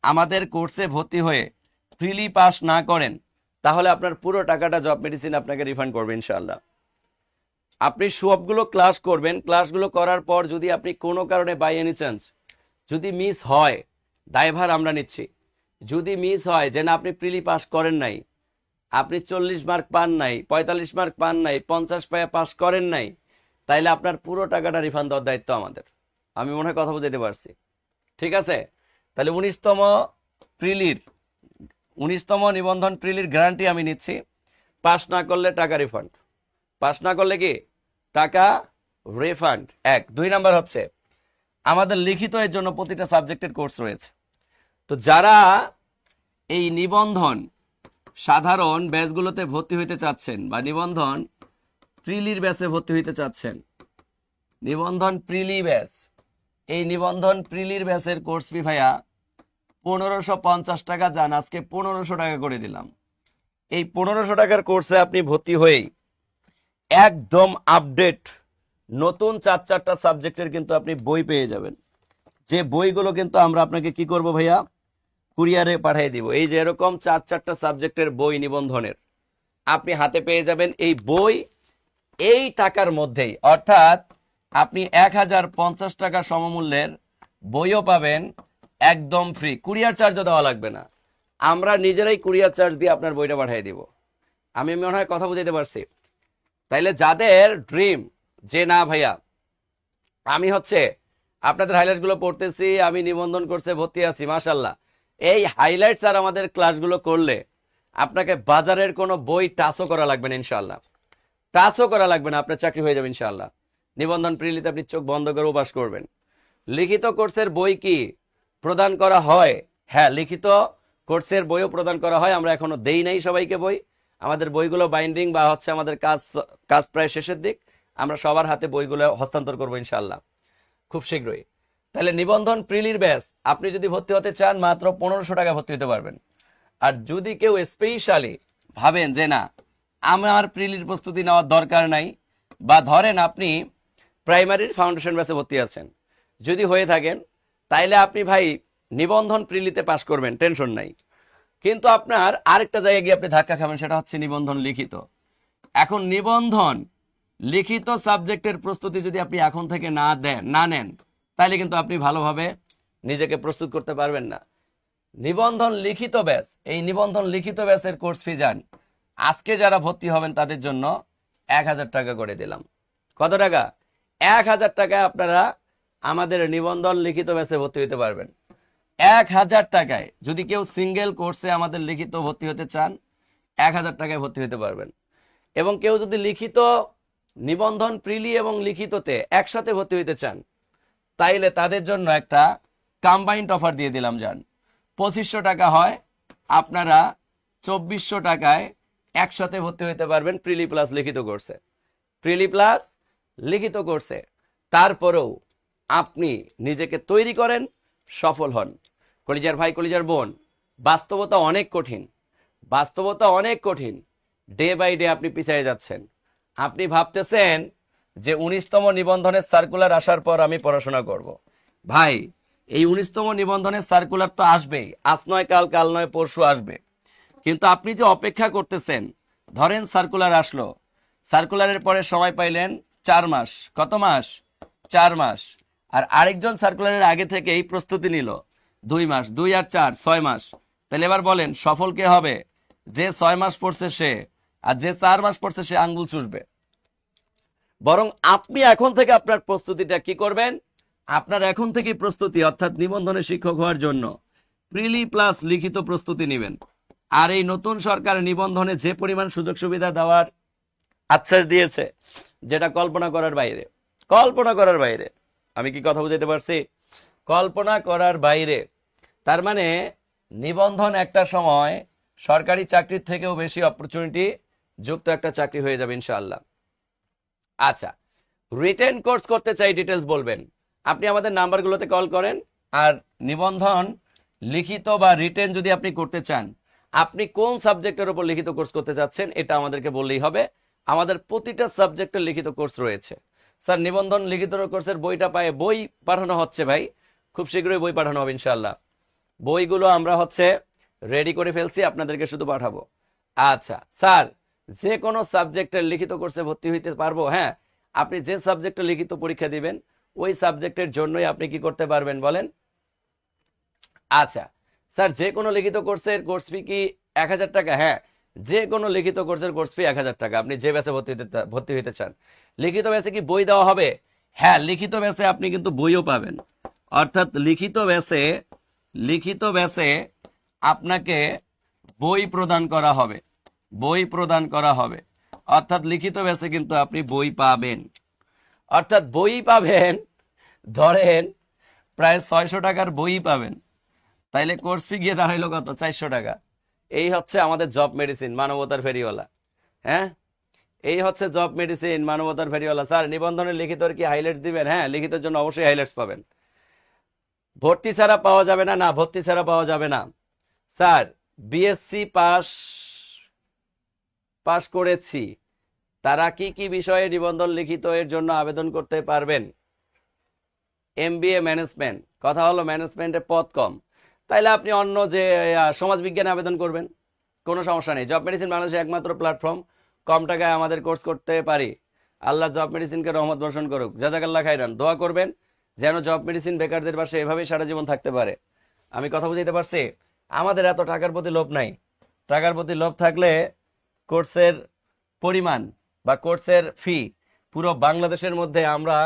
আমাদের কোর্সে ভর্তি হয়ে প্রিলি পাস না করেন, তাহলে আপনার পুরো টাকাটা জব মেডিসিন আপনাকে রিফান্ড করবে ইনশাআল্লাহ। আপনি সবগুলো ক্লাস করবেন, ক্লাসগুলো করার পর যদি আপনি কোনো কারণে বাই এনি চান্স যদি মিস হয়, দায়ভার আমরা নিচ্ছি। যদি মিস হয় যে না, আপনি প্রিলি পাস করেন নাই, আপনি 40 মার্ক পান নাই, 45 মার্ক পান নাই, 50 পায়ে পাস করেন নাই, তাইলে আপনার পুরো টাকাটা রিফান্ড দেওয়ার দায়িত্ব আমাদের। আমি মনে হয় কথা বুঝাতে পারছি, ঠিক আছে? তাহলে 19তম নিবন্ধন প্রিলির গ্যারান্টি আমি নিচ্ছি। পাস না করলে টাকা রিফান্ড, পাস না করলে কি টাকা রিফান্ড। 2 নাম্বার হচ্ছে আমাদের লিখিত এর জন্য প্রতিটা সাবজেক্টের কোর্স রয়েছে। তো যারা এই নিবন্ধন সাধারণ ব্যাচগুলোতে ভর্তি হইতে চাচ্ছেন, বা নিবন্ধন প্রিলির ব্যাচে ভর্তি হইতে চাচ্ছেন, নিবন্ধন প্রিলি ব্যাচ, এই নিবন্ধন প্রিলির ব্যাচের কোর্স ফি ভাইয়া 1550 টাকা যান, আজকে 1500 টাকা করে দিলাম। এই 1500 টাকার কোর্সে আপনি ভর্তি হয়েই একদম আপডেট নতুন 4-4টা সাবজেক্টের কিন্তু আপনি বই পেয়ে যাবেন। যে বইগুলো কিন্তু আমরা আপনাকে কি করব ভাইয়া, কুরিয়ারে পাঠিয়ে দিব। এই যে এরকম 4-4টা সাবজেক্টের বই নিবন্ধনের আপনি হাতে পেয়ে যাবেন। এই বই এই টাকার মধ্যেই, অর্থাৎ আপনি 1050 টাকা সমমূল্যের বইও পাবেন একদম ফ্রি, কুরিয়ার চার্জও দেওয়া লাগবে না। আমরা নিজেরাই কুরিয়ার চার্জ দিয়ে আপনার বইটা পাঠিয়ে দিব। আমি মনে হয় কথা বুঝাইতে পারছি? তাইলে যাদের ড্রিম যে না ভাইয়া আমি হচ্ছে আপনাদের হাইলাইটস গুলো পড়তেছি, আমি নিবন্ধন কোর্সে ভর্তি আছি, মাশাল্লাহ, এই হাইলাইটস আর আমাদের ক্লাসগুলো করলে আপনাকে বাজারের কোনো বই টাচও করা লাগবে না ইনশাআল্লাহ, টাচও করা লাগবে না, আপনার চাকরি হয়ে যাবে ইনশাআল্লাহ। নিবন্ধন প্রিলিতে আপনি চোখ বন্ধ করে উপাস করবেন। লিখিত কোর্সের বই কি প্রদান করা হয়? হ্যাঁ, লিখিত কোর্সের বইও প্রদান করা হয়। আমরা এখনো দেই নাই সবাইকে বই, আমাদের বইগুলো বাইন্ডিং বা হচ্ছে আমাদের কাজ প্রায় শেষের দিক, আমরা সবার হাতে বইগুলো হস্তান্তর করবো ইনশাআল্লাহ খুব শীঘ্রই। তাহলে নিবন্ধন প্রিলির ব্যাচ আপনি যদি ভর্তি হতে চান, মাত্র 1500 টাকা ভর্তি হতে পারবেন। আর যদি কেউ স্পেশালি ভাবেন যে না, আমার প্রিলির প্রস্তুতি নেওয়ার দরকার নাই, বা ধরেন আপনি প্রাইমারির ফাউন্ডেশন ব্যাচে ভর্তি আছেন, যদি হয়ে থাকেন, তাইলে আপনি ভাই নিবন্ধন প্রিলিতে পাস করবেন, টেনশন নাই। কিন্তু আপনার আরেকটা জায়গায় গিয়ে আপনি ধাক্কা খাবেন, সেটা হচ্ছে নিবন্ধন লিখিত। এখন নিবন্ধন লিখিত সাবজেক্টের প্রস্তুতি যদি আপনি এখন থেকে না নেন, তাহলে কিন্তু আপনি ভালোভাবে নিজেকে প্রস্তুত করতে পারবেন না। নিবন্ধন লিখিত ব্যাচ, এই নিবন্ধন লিখিত ব্যাচের কোর্স ফি যান আজকে যারা ভর্তি হবেন তাদের জন্য 1000 টাকা করে দিলাম। কত টাকা? 1000 টাকায় আপনারা আমাদের নিবন্ধন লিখিত ব্যাচে ভর্তি হতে পারবেন। 1000 টাকায় যদি কেউ সিঙ্গেল কোর্সে আমাদের লিখিত ভর্তি হতে চান, 1000 টাকায় ভর্তি হতে পারবেন। এবং কেউ যদি লিখিত নিবন্ধন প্রিলি এবং লিখিততে একসাথে ভর্তি হইতে চান, তাইলে তাদের জন্য একটা কম্বাইন্ড অফার দিয়ে দিলাম। যান 2500 টাকা হয়, আপনারা 2400 টাকায় একসাথে ভর্তি হইতে পারবেন প্রিলি প্লাস লিখিত কোর্সে, প্রিলি প্লাস লিখিত কোর্সে। তারপরেও আপনি নিজেকে তৈরি করেন, সফল হন। কলিজার ভাই কলিজার বোন, বাস্তবতা অনেক কঠিন, বাস্তবতা অনেক কঠিন, ডে বাই ডে আপনি পিছিয়ে যাচ্ছেন। আপনি ভাবতেছেন যে 19তম নিবন্ধনের সার্কুলার আসার পর আমি পড়াশোনা করব। ভাই, এই 19তম নিবন্ধনের সার্কুলার তো আসবেই, আজ নয় কাল, কাল নয় পরশু আসবে। কিন্তু আপনি যে অপেক্ষা করতেছেন, ধরেন সার্কুলার আসলো, সার্কুলারের পরে সময় পাইলেন 4 মাস। কত মাস? 4 মাস। আর আরেকজন সার্কুলারের আগে থেকে এই প্রস্তুতি নিল 2 মাস, 2 আর 4, 6 মাস। তাহলে এবার বলেন সফল কে হবে? যে 6 মাস পড়ছে সে, আর যে 4 মাস পড়ছে সে আঙ্গুল চুষবে। বরং আপনি এখন থেকে আপনার প্রস্তুতিটা কি করবেন? আপনার এখন থেকে প্রস্তুতি, অর্থাৎ নিবন্ধনে শিক্ষক হওয়ার জন্য প্রিলি প্লাস লিখিত প্রস্তুতি নেবেন। আর এই নতুন সরকার নিবন্ধনে যে পরিমাণ সুযোগ সুবিধা দেওয়ার আশ্বাস দিয়েছে, যেটা কল্পনা করার বাইরে, কল্পনা করার বাইরে। আমি কি কথা বুঝাতে পারছি? কল্পনা করার বাইরে। তার মানে নিবন্ধন একটা সময় সরকারি চাকরির থেকেও বেশি অপরচুনিটি যুক্ত একটা চাকরি হয়ে যাবে ইনশাআল্লাহ। আচ্ছা, রিটেন কোর্স করতে চাই, ডিটেলস বলবেন। আপনি আমাদের নাম্বারগুলোতে কল করেন। আর নিবন্ধন লিখিত বা রিটেন যদি আপনি করতে চান, আপনি কোন সাবজেক্টের উপর লিখিত কোর্স করতে চাচ্ছেন এটা আমাদেরকে বললেই হবে। আমাদের প্রতিটা সাবজেক্টের লিখিত কোর্স রয়েছে। স্যার, নিবন্ধন লিখিত কোর্সের বইটা পায়, বই পাঠানো হচ্ছে ভাই, খুব শীঘ্রই বই পাঠানো হবে ইনশাআল্লাহ। বইগুলো আমরা রেডি করে ফেলছি, আপনাদেরকে শুধু পাঠাবো। আচ্ছা স্যার, যে কোনো সাবজেক্টের লিখিত কোর্সে ভর্তি হইতে পারবো? হ্যাঁ, আপনি যে সাবজেক্টে লিখিত পরীক্ষা দিবেন ওই সাবজেক্টের জন্যই আপনি কি করতে পারবেন বলেন? আচ্ছা স্যার, যে কোনো লিখিত কোর্সের কোর্স ফি কি 1000 টাকা? হ্যাঁ, যে কোনো লিখিত কোর্সের কোর্স ফি 1000 টাকা, আপনি যে ব্যাচে ভর্তি হইতে চান। লিখিত ব্যাচে কি বই দেওয়া হবে? হ্যাঁ, লিখিত ব্যাচে আপনি কিন্তু বইও পাবেন। অর্থাৎ লিখিত ব্যাচে আপনাকে বই প্রদান করা হবে, বই প্রদান করা হবে। অর্থাৎ লিখিত ব্যাচে কিন্তু আপনি বই পাবেন। অর্থাৎ বই পাবেন, ধরেন প্রায় 600 টাকার বই পাবেন। তাইলে কোর্স ফি গিয়ে দাঁড়াইলো কত? 400 টাকা। এই হচ্ছে আমাদের জব মেডিসিন, মানবতার ফেরিওয়ালা। হ্যাঁ, এই হচ্ছে জব মেডিসিন, মানবতার ফেরিওয়ালা। স্যার, নিবন্ধনের লিখিতর কি হাইলাইটস দিবেন? হ্যাঁ, লিখিতের জন্য অবশ্যই হাইলাইটস পাবেন। ভর্তি ছাড়া পাওয়া যাবে না? না, ভর্তি ছাড়া পাওয়া যাবে না। স্যার, বিএসসি পাস করেছি, তারা কি কি বিষয়ে নিবন্ধন লিখিত এর জন্য আবেদন করতে পারবেন? এমবিএ ম্যানেজমেন্ট, কথা হলো ম্যানেজমেন্টের পদ কম, তাইলে আপনি অন্য যে সমাজ বিজ্ঞানে আবেদন করবেন, কোনো সমস্যা নেই। জব মেডিসিন বাংলাদেশের একমাত্র প্ল্যাটফর্ম, কম টাকায় আমাদের কোর্স করতে পারি। আল্লাহ জব মেডিসিনকে রহমত বর্ষণ করুক। জাজাকাল্লাহ খাইরান। দোয়া করবেন যেন জব মেডিসিন বেকারদের পাশে এভাবেই সারা জীবন থাকতে পারে। আমি কথা বুঝাইতে পারছি? আমাদের এত টাকার প্রতি লোভ নাই। টাকার প্রতি লোভ থাকলে কোর্সের পরিমাণ বা কোর্সের ফি পুরো বাংলাদেশের মধ্যে আমরা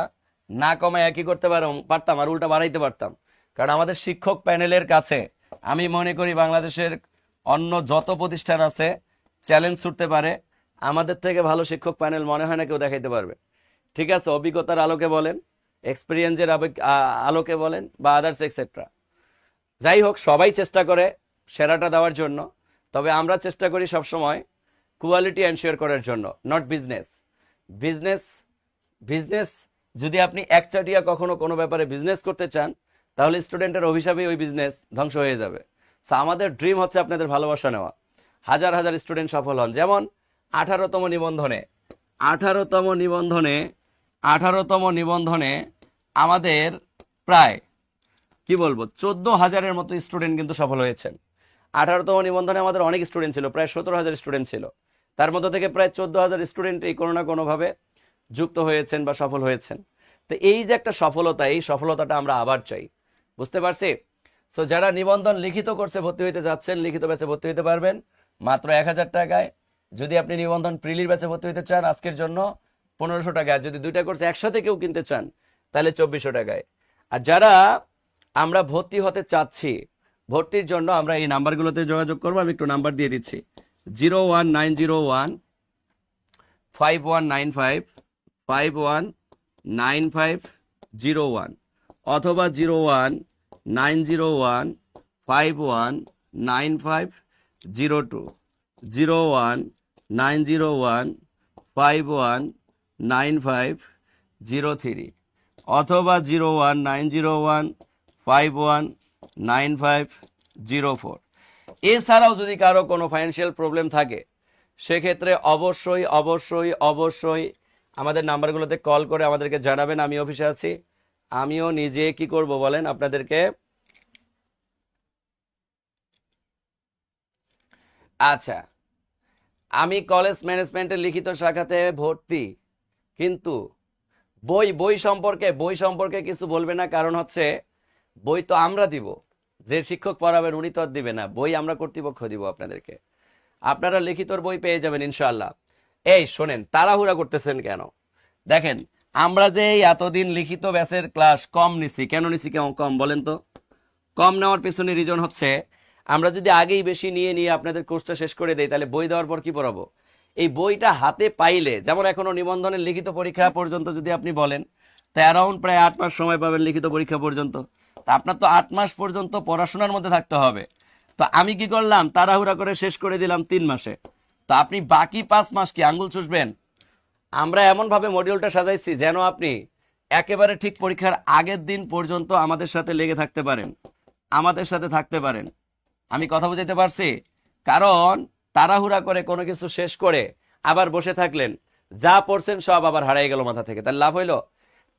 না কমায় একই করতে পারতাম, আর উল্টা বাড়াইতে পারতাম। কারণ আমাদের শিক্ষক প্যানেলের কাছে আমি মনে করি বাংলাদেশের অন্য যত প্রতিষ্ঠান আছে চ্যালেঞ্জ ছুটতে পারে, আমাদের থেকে ভালো শিক্ষক প্যানেল মনে হয় না কেউ দেখাইতে পারবে। ঠিক আছে, অভিজ্ঞতার আলোকে বলেন, এক্সপিরিয়েন্সের আলোকে বলেন, বা আদার্স এক্সেট্রা। যাই হোক, সবাই চেষ্টা করে সেরাটা দেওয়ার জন্য, তবে আমরা চেষ্টা করি সবসময় কোয়ালিটি এনশিওর করার জন্য, নট বিজনেস। বিজনেস বিজনেস যদি আপনি একচাটিয়া কখনো কোনো ব্যাপারে বিজনেস করতে চান, তাহলে স্টুডেন্টের অভিশাপেই ওই বিজনেস ধ্বংস হয়ে যাবে। সো আমাদের ড্রিম হচ্ছে আপনাদের ভালোবাসা নেওয়া। হাজার হাজার স্টুডেন্ট সফল হন। যেমন 18তম নিবন্ধনে 18তম নিবন্ধনে আমাদের প্রায় কি বলবো 14,000-এর মতো স্টুডেন্ট কিন্তু সফল হয়েছেন। 18তম নিবন্ধনে আমাদের অনেক স্টুডেন্ট ছিল, প্রায় 17,000 স্টুডেন্ট ছিল। তার মধ্যে থেকে প্রায় 14,000 স্টুডেন্ট এই কোনো না কোনোভাবে যুক্ত হয়েছেন বা সফল হয়েছেন। তো এই যে একটা সফলতা, এই সফলতাটা আমরা আবার চাই। বুঝতে পারছি? সো যারা নিবন্ধন লিখিত কোর্সে ভর্তি হইতে যাচ্ছেন, লিখিত ব্যাচে ভর্তি হইতে পারবেন মাত্র 1000 টাকায়। যদি আপনি নিবন্ধন প্রিলির ব্যাচে ভর্তি হইতে চান আজকের জন্য 1500 টাকায়। যদি দুইটা কোর্স একসাথে কেউ কিনতে চান তাহলে 2400 টাকায়। আর যারা আমরা ভর্তি হতে চাচ্ছি, ভর্তির জন্য আমরা এই নাম্বারগুলোতে যোগাযোগ করবো। আমি একটু নাম্বার দিয়ে দিচ্ছি: 01901-5195-519501 অথবা 01901-519502, 01901-519503 অথবা 01901-519504। এছাড়াও যদি কারো কোনো ফাইন্যান্সিয়াল প্রবলেম থাকে, সেক্ষেত্রে অবশ্যই অবশ্যই অবশ্যই আমাদের নাম্বারগুলোতে কল করে আমাদেরকে জানাবেন। আমি অফিসে আছি, আমিও নিজে কি করব বলেন আপনাদেরকে। আচ্ছা, আমি কলেজ ম্যানেজমেন্টের লিখিত শাখাতে ভর্তি, কিন্তু বই সম্পর্কে কিছু বলবে না, কারণ হচ্ছে বই তো আমরা দিব, যে শিক্ষক পড়াবেন উনি তো আর দিবে না, বই আমরা কর্তৃপক্ষ দিব আপনাদেরকে। আপনারা লিখিতর বই পেয়ে যাবেন ইনশাআল্লাহ। এই শোনেন, তাড়াহুড়া করতেছেন কেন? দেখেন, আমরা যে এই এতদিন লিখিত ব্যাচের ক্লাস কম নিছি, কেন নিছি কম বলেন তো? কম নেওয়ার পেছনে রিজন হচ্ছে, আমরা যদি আগেই বেশি নিয়ে নিয়ে আপনাদের কোর্সটা শেষ করে দেই, তাহলে বই দেওয়ার পর কি পড়াবো? এই বইটা হাতে পাইলে, যেমন এখনো নিবন্ধনের লিখিত পরীক্ষা পর্যন্ত যদি আপনি বলেন, তা অ্যারাউন্ড প্রায় 8 মাস সময় পাবেন লিখিত পরীক্ষা পর্যন্ত। তা আপনার তো 8 মাস পর্যন্ত পড়াশোনার মধ্যে থাকতে হবে। তো আমি কি করলাম, তাড়াহুড়া করে শেষ করে দিলাম 3 মাসে। তো আপনি বাকি 5 মাস কি আঙ্গুল চুষবেন? আমরা এমন ভাবে মডিউলটা সাজাইছি যেন আপনি একেবারে ঠিক পরীক্ষার আগের দিন পর্যন্ত আমাদের সাথে লেগে থাকতে পারেন, আমাদের সাথে থাকতে পারেন। আমি কথা বুঝাইতে পারছি? কারণ তাড়াহুড়া করে কোনো কিছু শেষ করে আবার বসে থাকলেন, যা পড়ছেন সব আবার হারিয়ে গেল মাথা থেকে, তার লাভ হইলো?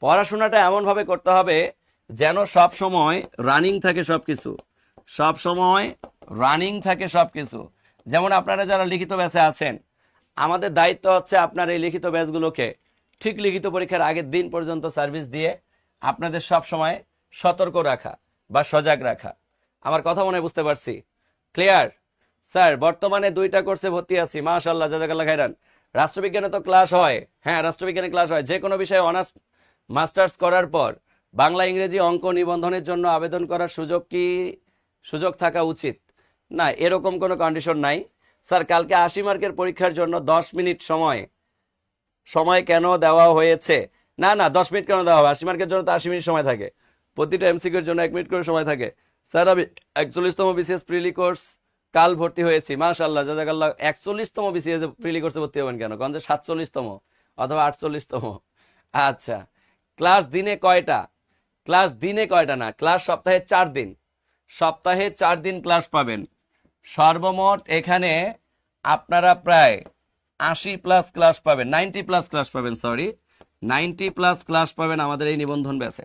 পড়াশোনাটা এমন ভাবে করতে হবে যেন সব সময় রানিং থাকে সবকিছু, সব সময় রানিং থাকে সবকিছু। যেমন আপনারা যারা লিখিত ব্যাচে আছেন, আমাদের দায়িত্ব হচ্ছে আপনার এই লিখিত ব্যাচগুলোকে ঠিক লিখিত পরীক্ষার আগের দিন পর্যন্ত সার্ভিস দিয়ে আপনাদের সব সময় সতর্ক রাখা বা সজাগ রাখা। আমার কথা মনে হয় বুঝতে পারছি? ক্লিয়ার? স্যার বর্তমানে 2টা কোর্সে ভর্তি আছি, মাশাআল্লাহ, জাযাকাল্লাহ খাইরান। রাষ্ট্রবিজ্ঞানে তো ক্লাস হয়, হ্যাঁ রাষ্ট্রবিজ্ঞানে ক্লাস হয়। যে কোনো বিষয়ে অনার্স মাস্টার্স করার পর বাংলা, ইংরেজি, অঙ্ক নিবন্ধনের জন্য আবেদন করার সুযোগ থাকা উচিত না, এরকম কোনো কন্ডিশন নাই। স্যার কালকে 80 মার্কের পরীক্ষার জন্য 10 মিনিট সময় কেন দেওয়া হয়েছে? না না, 10 মিনিট কেন দেওয়া হবে? 80 মার্কের জন্য তো 80 মিনিট সময় থাকে, প্রতিটা এমসিকিউর জন্য 1 মিনিট করে সময় থাকে। স্যার আমি 41তম বিসিএস প্রিলি কোর্স কাল ভর্তি হয়েছি, মাশাআল্লাহ, জাযাকাল্লাহ। 41তম বিসিএস প্রিলি কোর্সে ভর্তি হবেন কেন? কারণ যে 47তম অথবা 48তম। আচ্ছা, ক্লাস দিনে কয়টা? ক্লাস দিনে কয়টা না, ক্লাস সপ্তাহে 4 দিন। সপ্তাহে 4 দিন ক্লাস পাবেন। সর্বমোট এখানে আপনারা প্রায় 80+ ক্লাস পাবেন, 90+ ক্লাস পাবেন, সরি 90+ ক্লাস পাবেন আমাদের এই নিবন্ধন ব্যাচে।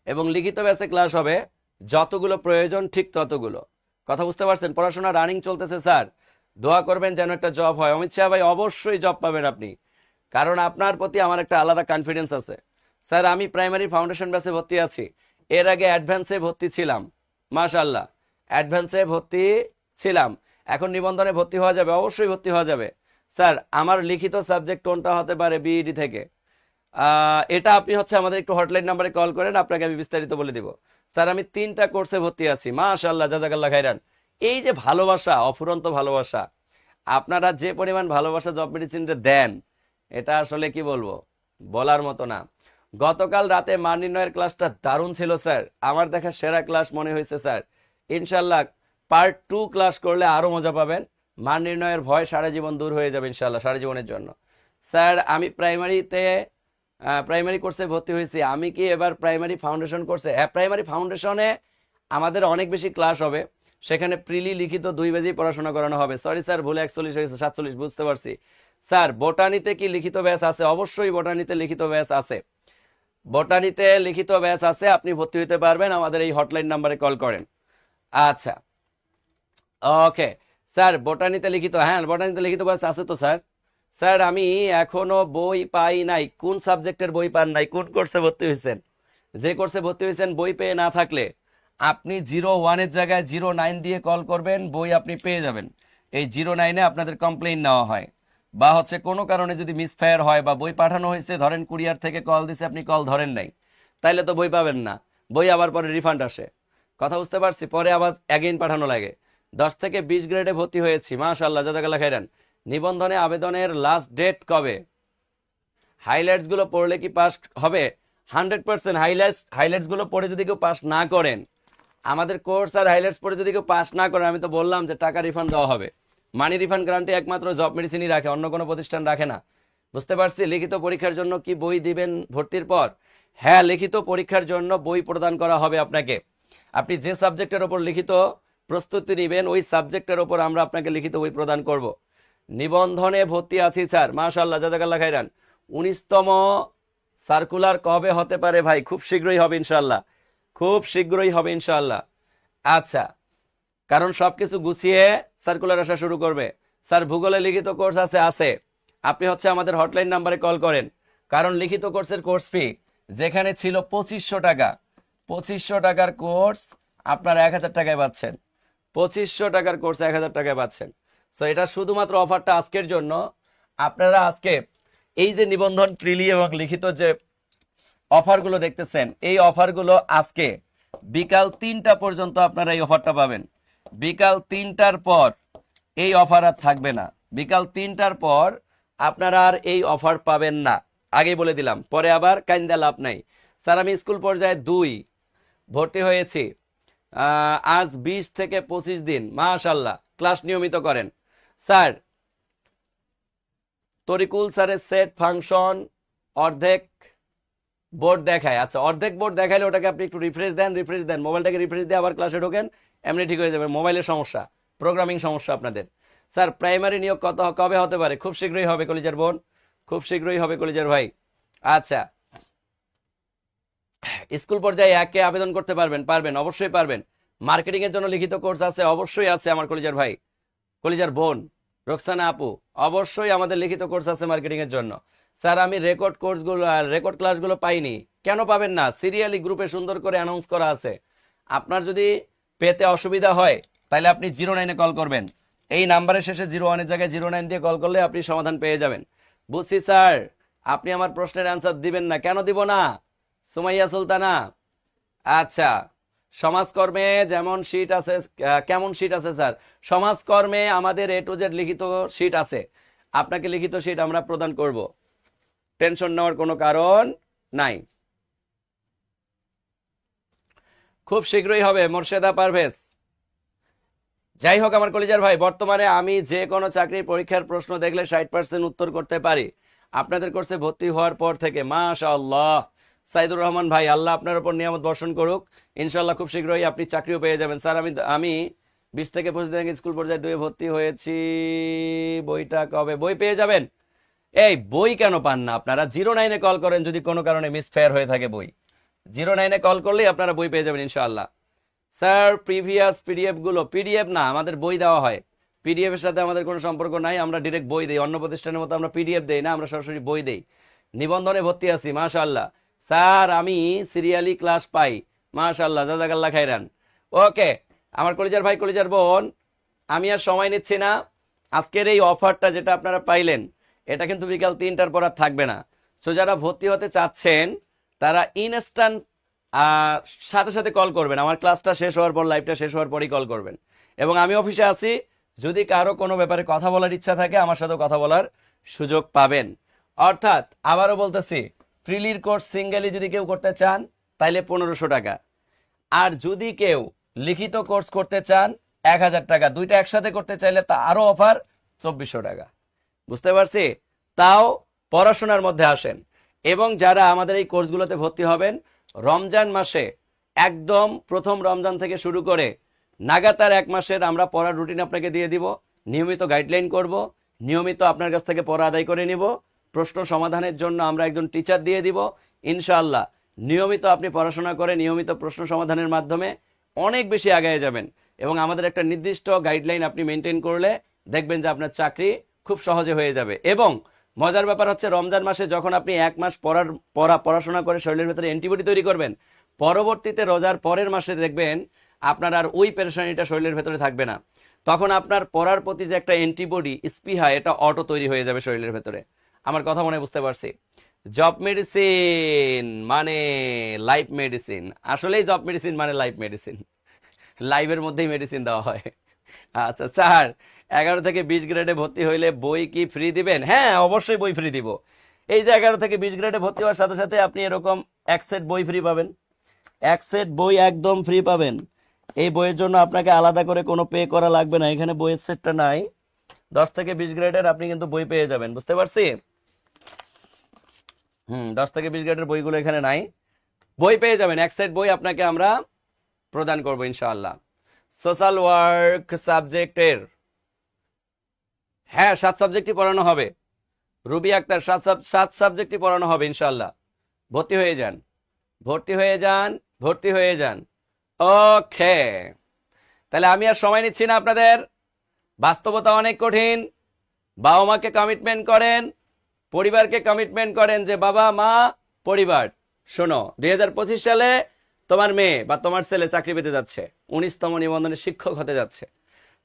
এবং লিখিত ব্যাচে ক্লাস হবে যতগুলো প্রয়োজন ঠিক ততগুলো। কথা বুঝতে পারছেন? পড়াশোনা রানিং চলতেছে স্যার, দোয়া করবেন যেন একটা জব হয়। অমিত শাহ ভাই, অবশ্যই জব পাবেন আপনি, কারণ আপনার প্রতি আমার একটা আলাদা কনফিডেন্স আছে। স্যার আমি প্রাইমারি ফাউন্ডেশন ব্যাচে ভর্তি আছি, এর আগে অ্যাডভান্সে ভর্তি ছিলাম, মাশাআল্লাহ, অ্যাডভান্সে ভর্তি ছিলাম, এখন নিবন্ধনে ভর্তি হওয়া যাবে, অবশ্যই ভর্তি হওয়া যাবে। স্যার আমার লিখিত সাবজেক্ট কোনটা হতে পারে বিইডি থেকে? এটা আপনি হচ্ছে আমাদের একটু হটলাইন নাম্বারে কল করেন, আপনাকে আমি বিস্তারিত বলে দিব। স্যার আমি 3টা কোর্সে ভর্তি আছি, মাশাআল্লাহ, জাযাকাল্লাহ খাইরান। এই যে ভালোবাসা, অফুরন্ত ভালোবাসা, আপনারা যে পরিমাণ ভালোবাসা জব মেডিসিনে দেন, এটা আসলে কি বলবো, বলার মতো না। গতকাল রাতে মান নির্ণয়ের ক্লাসটা দারুণ ছিল স্যার, আমার দেখা সেরা ক্লাস মনে হয়েছে স্যার। ইনশাল্লাহ পার্ট 2 ক্লাস করলে আরো মজা পাবেন। মান নির্ণয়ের ভয় সারা জীবন দূর হয়ে যাবে ইনশাল্লাহ, সারা জীবনের জন্য। স্যার আমি প্রাইমারি কোর্সে ভর্তি হয়েছি, আমি কি এবার প্রাইমারি ফাউন্ডেশন কোর্সে? হ্যাঁ, প্রাইমারি ফাউন্ডেশনে আমাদের অনেক বেশি ক্লাস হবে, সেখানে প্রিলি লিখিত 2 ব্যাচেই পড়াশোনা করানো হবে। সরি স্যার, ভুলে 41 হয়েছে, 47, বুঝতে পারছি। স্যার বোটানিতে কি লিখিত ব্যাচ আছে? অবশ্যই বোটানিতে লিখিত ব্যাচ আছে, বোটানিতে লিখিত ব্যাচ আছে, আপনি ভর্তি হতে পারবেন, আমাদের এই হটলাইন নাম্বারে কল করেন। আচ্ছা, ওকে স্যার, বোটানিতে লিখিত, হ্যাঁ বোটানিতে লিখিত ব্যাচ আছে তো স্যার। স্যার আমি এখনো বই পাই নাই। কোন সাবজেক্টের বই পান নাই? কোন কোর্সে ভর্তি হয়েছেন? যে কোর্সে ভর্তি হয়েছেন বই পেয়ে না থাকলে আপনি 01-এর জায়গায় 09 দিয়ে কল করবেন, বই আপনি পেয়ে যাবেন। এই 09-এ আপনাদের কমপ্লেইন নেওয়া হয়, বা হচ্ছে কোনো কারণে যদি মিসফায়ার হয় বা বই পাঠানো হয়েছে, ধরেন কুরিয়ার থেকে কল দিছে, আপনি কল ধরেন নাই, তাইলে তো বই পাবেন না, বই আবার পরে রিফান্ড আসে। কথা বুঝতে পারছি? পরে আবার অ্যাগেইন পাঠানো লাগে। 10 থেকে 20 গ্রেডে ভর্তি হয়েছি, মাশাআল্লাহ, জাযাকাল্লাহ খাইরান। নিবন্ধনে আবেদনের লাস্ট ডেট কবে? হাইলাইটস গুলো পড়লে কি পাস হবে? 100% হাইলাইটস গুলো পড়ে যদি কেউ পাস না করেন, আমাদের কোর্স আর হাইলাইটস পড়ে যদি কেউ পাস না করেন, আমি তো বললাম যে টাকা রিফান্ড দেওয়া হবে। মানি রিফান্ড গ্যারান্টি একমাত্র জব মেডিসিনই রাখে, অন্য কোনো প্রতিষ্ঠান রাখে না। বুঝতে পারছি? লিখিত পরীক্ষার জন্য কি বই দিবেন ভর্তির পর? হ্যাঁ, লিখিত পরীক্ষার জন্য বই প্রদান করা হবে আপনাকে। আপনি যে সাবজেক্টের ওপর লিখিত প্রস্তুতি নেবেন, ওই সাবজেক্টের ওপর আমরা আপনাকে লিখিত বই প্রদান করব। নিবন্ধনে ভর্তি আছি স্যার, মাশাআল্লাহ, জাযাকাল্লাহ খাইরান। 19তম সার্কুলার কবে হতে পারে ভাই? খুব শীঘ্রই হবে ইনশাআল্লাহ, খুব শীঘ্রই হবে ইনশাআল্লাহ। আচ্ছা, কারণ সবকিছু গুছিয়ে সার্কুলার আসা শুরু করবে। স্যার ভূগোলে লিখিত কোর্স আছে? আছে। আপনি হচ্ছে আমাদের হটলাইন নাম্বারে কল করেন, কারণ লিখিত কোর্সের কোর্স ফি যেখানে ছিল 2500 টাকা, 2500 টাকার কোর্স আপনারা 1000 টাকায় পাচ্ছেন। 2500 টাকার কোর্স 1000 টাকায় পাচ্ছেন। সো এটা শুধুমাত্র অফারটা আজকের জন্য। আপনারা আজকে এই যে নিবন্ধন প্রিলি এবং লিখিত যে অফারগুলো দেখতেছেন, এই অফারগুলো আজকে বিকাল 3টা পর্যন্ত আপনারা এই অফারটা পাবেন। বিকাল 3টার পর এই অফার আর থাকবে না। বিকাল 3টার পর আপনারা আর এই অফার পাবেন না, আগেই বলে দিলাম, পরে আবার কাইন্দা লাভ নাই। স্যার আমি স্কুল পর্যায়ে 2 ভর্তি হয়েছি, আজ 20 থেকে 25 দিন, মাশাআল্লাহ, ক্লাস নিয়মিত করেন। স্যার তরিকুল স্যারের সেট ফাংশন অর্ধেক বোর্ড দেখায়। আচ্ছা, অর্ধেক বোর্ড দেখাইলে ওটাকে আপনি একটু রিফ্রেশ দেন, মোবাইলটাকে রিফ্রেশ দিয়ে আবার ক্লাসে ঢোকেন, এমনি ঠিক হয়ে যাবে। মোবাইলের সমস্যা, প্রোগ্রামিং সমস্যা আপনাদের। স্যার প্রাইমারি নিয়োগ কবে হতে পারে? খুব শীঘ্রই হবে কলিজার বোন, খুব শীঘ্রই হবে কলিজার ভাই। আচ্ছা, স্কুল পর্যায়ে 1 আবেদন করতে পারবেন, অবশ্যই পারবেন। মার্কেটিং এর জন্য লিখিত কোর্স আছে? অবশ্যই আছে আমার কলিজার ভাই, কলিজার বোন রোকসানা আপু, অবশ্যই আমাদের লিখিত কোর্স আছে মার্কেটিং এর জন্য। স্যার আমি রেকর্ড ক্লাসগুলো পাইনি। কেন পাবেন না? সিরিয়ালি গ্রুপে সুন্দর করে অ্যানাউন্স করা আছে। আপনার যদি পেতে অসুবিধা হয় তাহলে আপনি 09-এ কল করবেন। এই নাম্বারের শেষে 01-এর জায়গায় 09 দিয়ে কল করলে আপনি সমাধান পেয়ে যাবেন। বুঝছি স্যার, আপনি আমার প্রশ্নের অ্যান্সার দিবেন না। কেন দিব না? সুমাইয়া সুলতানা, আচ্ছা, সমাজকর্মে যেমন শীট আছে, কেমন শীট আছে স্যার? সমাজকর্মে আমাদের A to Z লিখিত শীট আছে, আপনাকে লিখিত শীট আমরা প্রদান করব, টেনশন নেওয়ার কোনো কারণ নাই। খুব শীঘ্রই হবে মোর্শেদা পারভেজ। যাই হোক আমার কলিজার ভাই, বর্তমানে আমি যে কোনো চাকরির পরীক্ষার প্রশ্ন দেখলে 60% উত্তর করতে পারি আপনাদের কোর্সে ভর্তি হওয়ার পর থেকে, মাশাআল্লাহ। সাইদুর রহমান ভাই, আল্লাহ আপনার উপর নিয়ামত বর্ষণ করুক, ইনশাআল্লাহ খুব শীঘ্রই আপনি চাকরিও পেয়ে যাবেন। স্যার আমি 20 থেকে 25 দিন স্কুল পর্যায়ে 2 ভর্তি হয়েছি, বইটা কবে? বই পেয়ে যাবেন। এই বই কেন পান না আপনারা? 09-এ কল করেন যদি কোনো কারণে মিসফেয়ার হয়ে থাকে বই। 09-এ কল করলেই আপনারা বই পেয়ে যাবেন ইনশাআল্লাহ। স্যার প্রিভিয়াস পিডিএফ গুলো? পিডিএফ না, আমাদের বই দেওয়া হয়। পিডিএফ এর সাথে আমাদের কোনো সম্পর্ক নাই, আমরা ডিরেক্ট বই দেই। অন্য প্রতিষ্ঠানের মতো আমরা পিডিএফ দেই না, আমরা সরাসরি বই দেই। নিবন্ধনে ভর্তি আছি, মাশাআল্লাহ। স্যার আমি সিরিয়ালি ক্লাস পাই, মাশাআল্লাহ, জাযাকাল্লাহ খাইরান। ওকে আমার কলিজার ভাই, কলিজার বোন, আমি আর সময় নিচ্ছি না। আজকের এই অফারটা যেটা আপনারা পাইলেন, এটা কিন্তু বিকাল 3টার পর আর থাকবে না। সো যারা ভর্তি হতে চাচ্ছেন তারা ইনস্ট্যান্ট সাথে সাথে কল করবেন। আমার ক্লাসটা শেষ হওয়ার পর, লাইভটা শেষ হওয়ার পরই কল করবেন। এবং আমি অফিসে আছি, যদি কারো কোনো ব্যাপারে কথা বলার ইচ্ছা থাকে আমার সাথে কথা বলার সুযোগ পাবেন। অর্থাৎ আবারও বলতেছি, প্রিলির কোর্স সিঙ্গেলি যদি কেউ করতে চান তাইলে 1500 টাকা, আর যদি কেউ লিখিত কোর্স করতে চান 1000 টাকা, দুইটা একসাথে করতে চাইলে তা আরো অফার 2400 টাকা। বুঝতে পারছি? তাও পড়াশোনার মধ্যে আসেন। এবং যারা আমাদের এই কোর্সগুলোতে ভর্তি হবেন, রমজান মাসে একদম প্রথম রমজান থেকে শুরু করে নাগাতার 1 মাসের আমরা পড়ার রুটিন আপনাকে দিয়ে দিব, নিয়মিত গাইডলাইন করব, নিয়মিত আপনার কাছ থেকে পড়া আদায় করে নিব, প্রশ্ন সমাধানের জন্য আমরা একজন টিচার দিয়ে দিব ইনশাআল্লাহ। নিয়মিত আপনি পড়াশোনা করে নিয়মিত প্রশ্ন সমাধানের মাধ্যমে অনেক বেশি আগায় যাবেন। এবং আমাদের একটা নির্দিষ্ট গাইডলাইন আপনি মেনটেন করলে দেখবেন যে আপনার চাকরি খুব সহজে হয়ে যাবে। এবং মজার ব্যাপার হচ্ছে, রমজান মাসে যখন আপনি 1 মাস পড়াশোনা করে শরীরের ভেতরে অ্যান্টিবডি তৈরি করবেন, পরবর্তীতে রোজার পরের মাসে দেখবেন আপনার আর ওই পেরেশানিটা শরীরের ভেতরে থাকবে না। তখন আপনার পড়ার প্রতি যে একটা অ্যান্টিবডি স্পৃহা, এটা অটো তৈরি হয়ে যাবে শরীরের ভেতরে। আমার কথা মনে বুঝতে পারছি? জব মেডিসিন মানে লাইফ মেডিসিন, আসলেই জব মেডিসিন মানে লাইফ মেডিসিন, লাইভের মধ্যেই মেডিসিন দেওয়া হয়। আচ্ছা স্যার, 11 থেকে 20 গ্রেডে ভর্তি হইলে বই কি ফ্রি দিবেন? হ্যাঁ অবশ্যই বই ফ্রি দিব। এই যে 11 থেকে 20 গ্রেডে ভর্তি হওয়ার সাথে সাথে আপনি এরকম 1 সেট বই ফ্রি পাবেন, 1 সেট বই একদম ফ্রি পাবেন। এই বইয়ের জন্য আপনাকে আলাদা করে কোনো পে করা লাগবে না, এখানে বইয়ের সেটটা নাই। 10 থেকে 20 গ্রেডের আপনি কিন্তু বই পেয়ে যাবেন, বুঝতে পারছি? 10 থেকে 20 গ্রেডের বইগুলো এখানে নাই, বই পেয়ে যাবেন। 1 সেট বই আপনাকে আমরা প্রদান করবো ইনশাআল্লাহ। সোশ্যাল ওয়ার্ক সাবজেক্টের, হ্যাঁ, 7 সাবজেক্টই পড়ানো হবে। রুবি আক্তার, 7 সাবজেক্টই পড়ানো হবে ইনশাল্লাহ। ভর্তি হয়ে যান, ভর্তি হয়ে যান, ভর্তি হয়ে যান। ওকে, তাহলে আমি আর সময় নিচ্ছি না আপনাদের। বাস্তবতা অনেক কঠিন। বাবা মাকে কমিটমেন্ট করেন, পরিবারকে কমিটমেন্ট করেন যে বাবা মা পরিবার, শোনো 2025 সালে তোমার মেয়ে বা তোমার ছেলে চাকরি পেতে যাচ্ছে, 19তম নিবন্ধনে শিক্ষক হতে যাচ্ছে।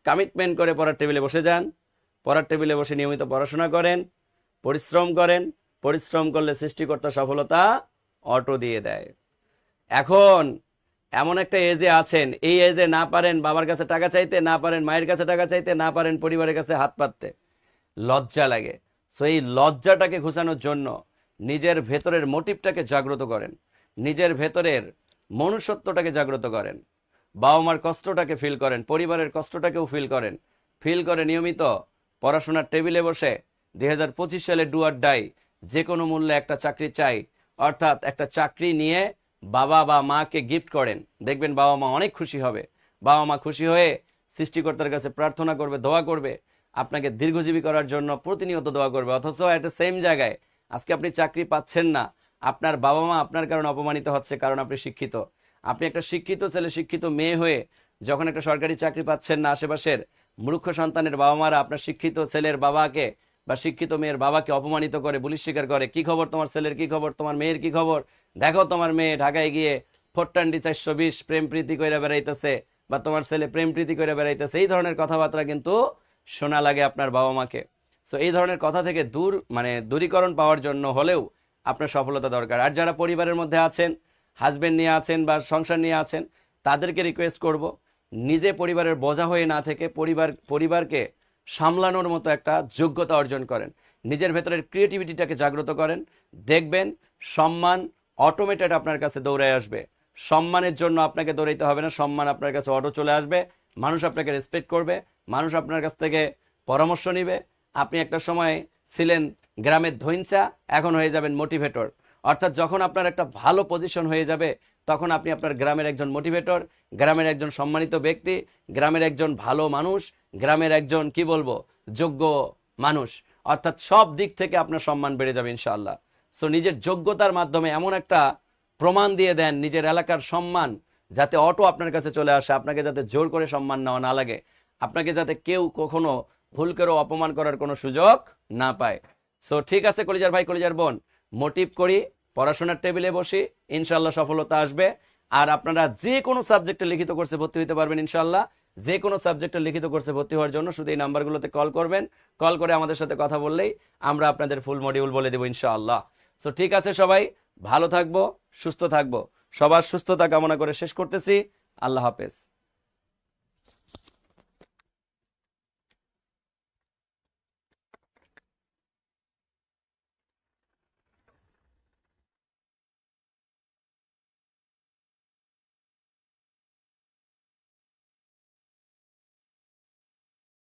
কমিটমেন্ট করে পড়ার টেবিলে বসে যান, পড়ার টেবিলে বসে নিয়মিত পড়াশোনা করেন, পরিশ্রম করেন। পরিশ্রম করলে সৃষ্টিকর্তা সফলতা অটো দিয়ে দেয়। এখন এমন একটা এজে আছেন, এই এজে না পারেন বাবার কাছে টাকা চাইতে, না পারেন মায়ের কাছে টাকা চাইতে, না পারেন পরিবারের কাছে হাত পাততে, লজ্জা লাগে। সো এই লজ্জাটাকে ঘুচানোর জন্য নিজের ভেতরের মোটিভটাকে জাগ্রত করেন, নিজের ভেতরের মনুষ্যত্বটাকে জাগ্রত করেন, বাবা মার কষ্টটাকে ফিল করেন, পরিবারের কষ্টটাকেও ফিল করে নিয়মিত পড়াশোনার টেবিলে বসে 2025 সালে ডু অর ডাই, যে কোনো মূল্যে একটা চাকরি চাই, অর্থাৎ একটা চাকরি নিয়ে বাবা বা মাকে গিফট করেন। দেখবেন বাবা মা অনেক খুশি হবে। বাবা মা খুশি হয়ে সৃষ্টিকর্তার কাছে প্রার্থনা করবে, দোয়া করবে, আপনাকে দীর্ঘজীবী করার জন্য প্রতিনিয়ত দোয়া করবে। অথচ একটা সেম জায়গায় আজকে আপনি চাকরি পাচ্ছেন না, আপনার বাবা মা আপনার কারণে অপমানিত হচ্ছে, কারণ আপনি শিক্ষিত। আপনি একটা শিক্ষিত ছেলে, শিক্ষিত মেয়ে হয়ে যখন একটা সরকারি চাকরি পাচ্ছেন না, আশেপাশের মূর্খ সন্তানের বাবা মারা আপনার শিক্ষিত ছেলের বাবাকে বা শিক্ষিত মেয়ের বাবাকে অপমানিত করে, বুলি স্বীকার করে, কি খবর তোমার ছেলের, কি খবর তোমার মেয়ের, কি খবর, দেখো তোমার মেয়ে ঢাকায় গিয়ে ফোরটান্ডি 420 প্রেম প্রীতি করে বেড়াইতেছে, বা তোমার ছেলে প্রেম প্রীতি করে বেড়াইতেছে। এই ধরনের কথাবার্তা কিন্তু শোনা লাগে আপনার বাবা মাকে। সো এই ধরনের কথা থেকে দূরীকরণ পাওয়ার জন্য হলেও আপনার সফলতা দরকার। আর যারা পরিবারের মধ্যে আছেন, হাজবেন্ড নিয়ে আছেন বা সংসার নিয়ে আছেন, তাদেরকে রিকোয়েস্ট করব, নিজে পরিবারের বোঝা হয়ে না থেকে পরিবারকে সামলানোর মতো একটা যোগ্যতা অর্জন করেন, নিজের ভেতরের ক্রিয়েটিভিটিটাকে জাগ্রত করেন। দেখবেন সম্মান অটোমেটেড আপনার কাছে দৌড়ে আসবে। সম্মানের জন্য আপনাকে দৌড়াইতে হবে না, সম্মান আপনার কাছে অটো চলে আসবে। মানুষ আপনাকে রেসপেক্ট করবে, মানুষ আপনার কাছ থেকে পরামর্শ নিবে। আপনি একটা সময় ছিলেন গ্রামের ধইনচা, এখন হয়ে যাবেন মোটিভেটর। অর্থাৎ যখন আপনার একটা ভালো পজিশন হয়ে যাবে, তখন আপনি আপনার গ্রামের একজন মোটিভেটর, গ্রামের একজন সম্মানিত ব্যক্তি, গ্রামের একজন ভালো মানুষ, গ্রামের একজন কি বলবো যোগ্য মানুষ। অর্থাৎ সব দিক থেকে আপনার সম্মান বেড়ে যাবে ইনশাআল্লাহ। সো নিজের যোগ্যতার মাধ্যমে এমন একটা প্রমাণ দিয়ে দেন নিজের এলাকার সম্মান, যাতে অটো আপনার কাছে চলে আসে, আপনাকে যাতে জোর করে সম্মান নেওয়া না লাগে, আপনাকে যাতে কেউ কখনো ভুল করেও অপমান করার কোনো সুযোগ না পায়। সো ঠিক আছে কলিজার ভাই, কলিজার বোন, মোটিভ করি, পড়াশোনার টেবিলে বসি, ইনশাল্লাহ সফলতা আসবে। আর আপনারা যে কোনো সাবজেক্টে লিখিত কোর্সে ভর্তি হতে পারবেন ইনশাল্লাহ। যে কোনো সাবজেক্টে লিখিত কোর্সে ভর্তি হওয়ার জন্য শুধু এই নাম্বারগুলোতে কল করবেন। কল করে আমাদের সাথে কথা বললেই আমরা আপনাদের ফুল মডিউল বলে দেবো ইনশাআল্লাহ। সো ঠিক আছে, সবাই ভালো থাকবো, সুস্থ থাকবো। সবার সুস্থতা কামনা করে শেষ করতেছি। আল্লাহ হাফেজ।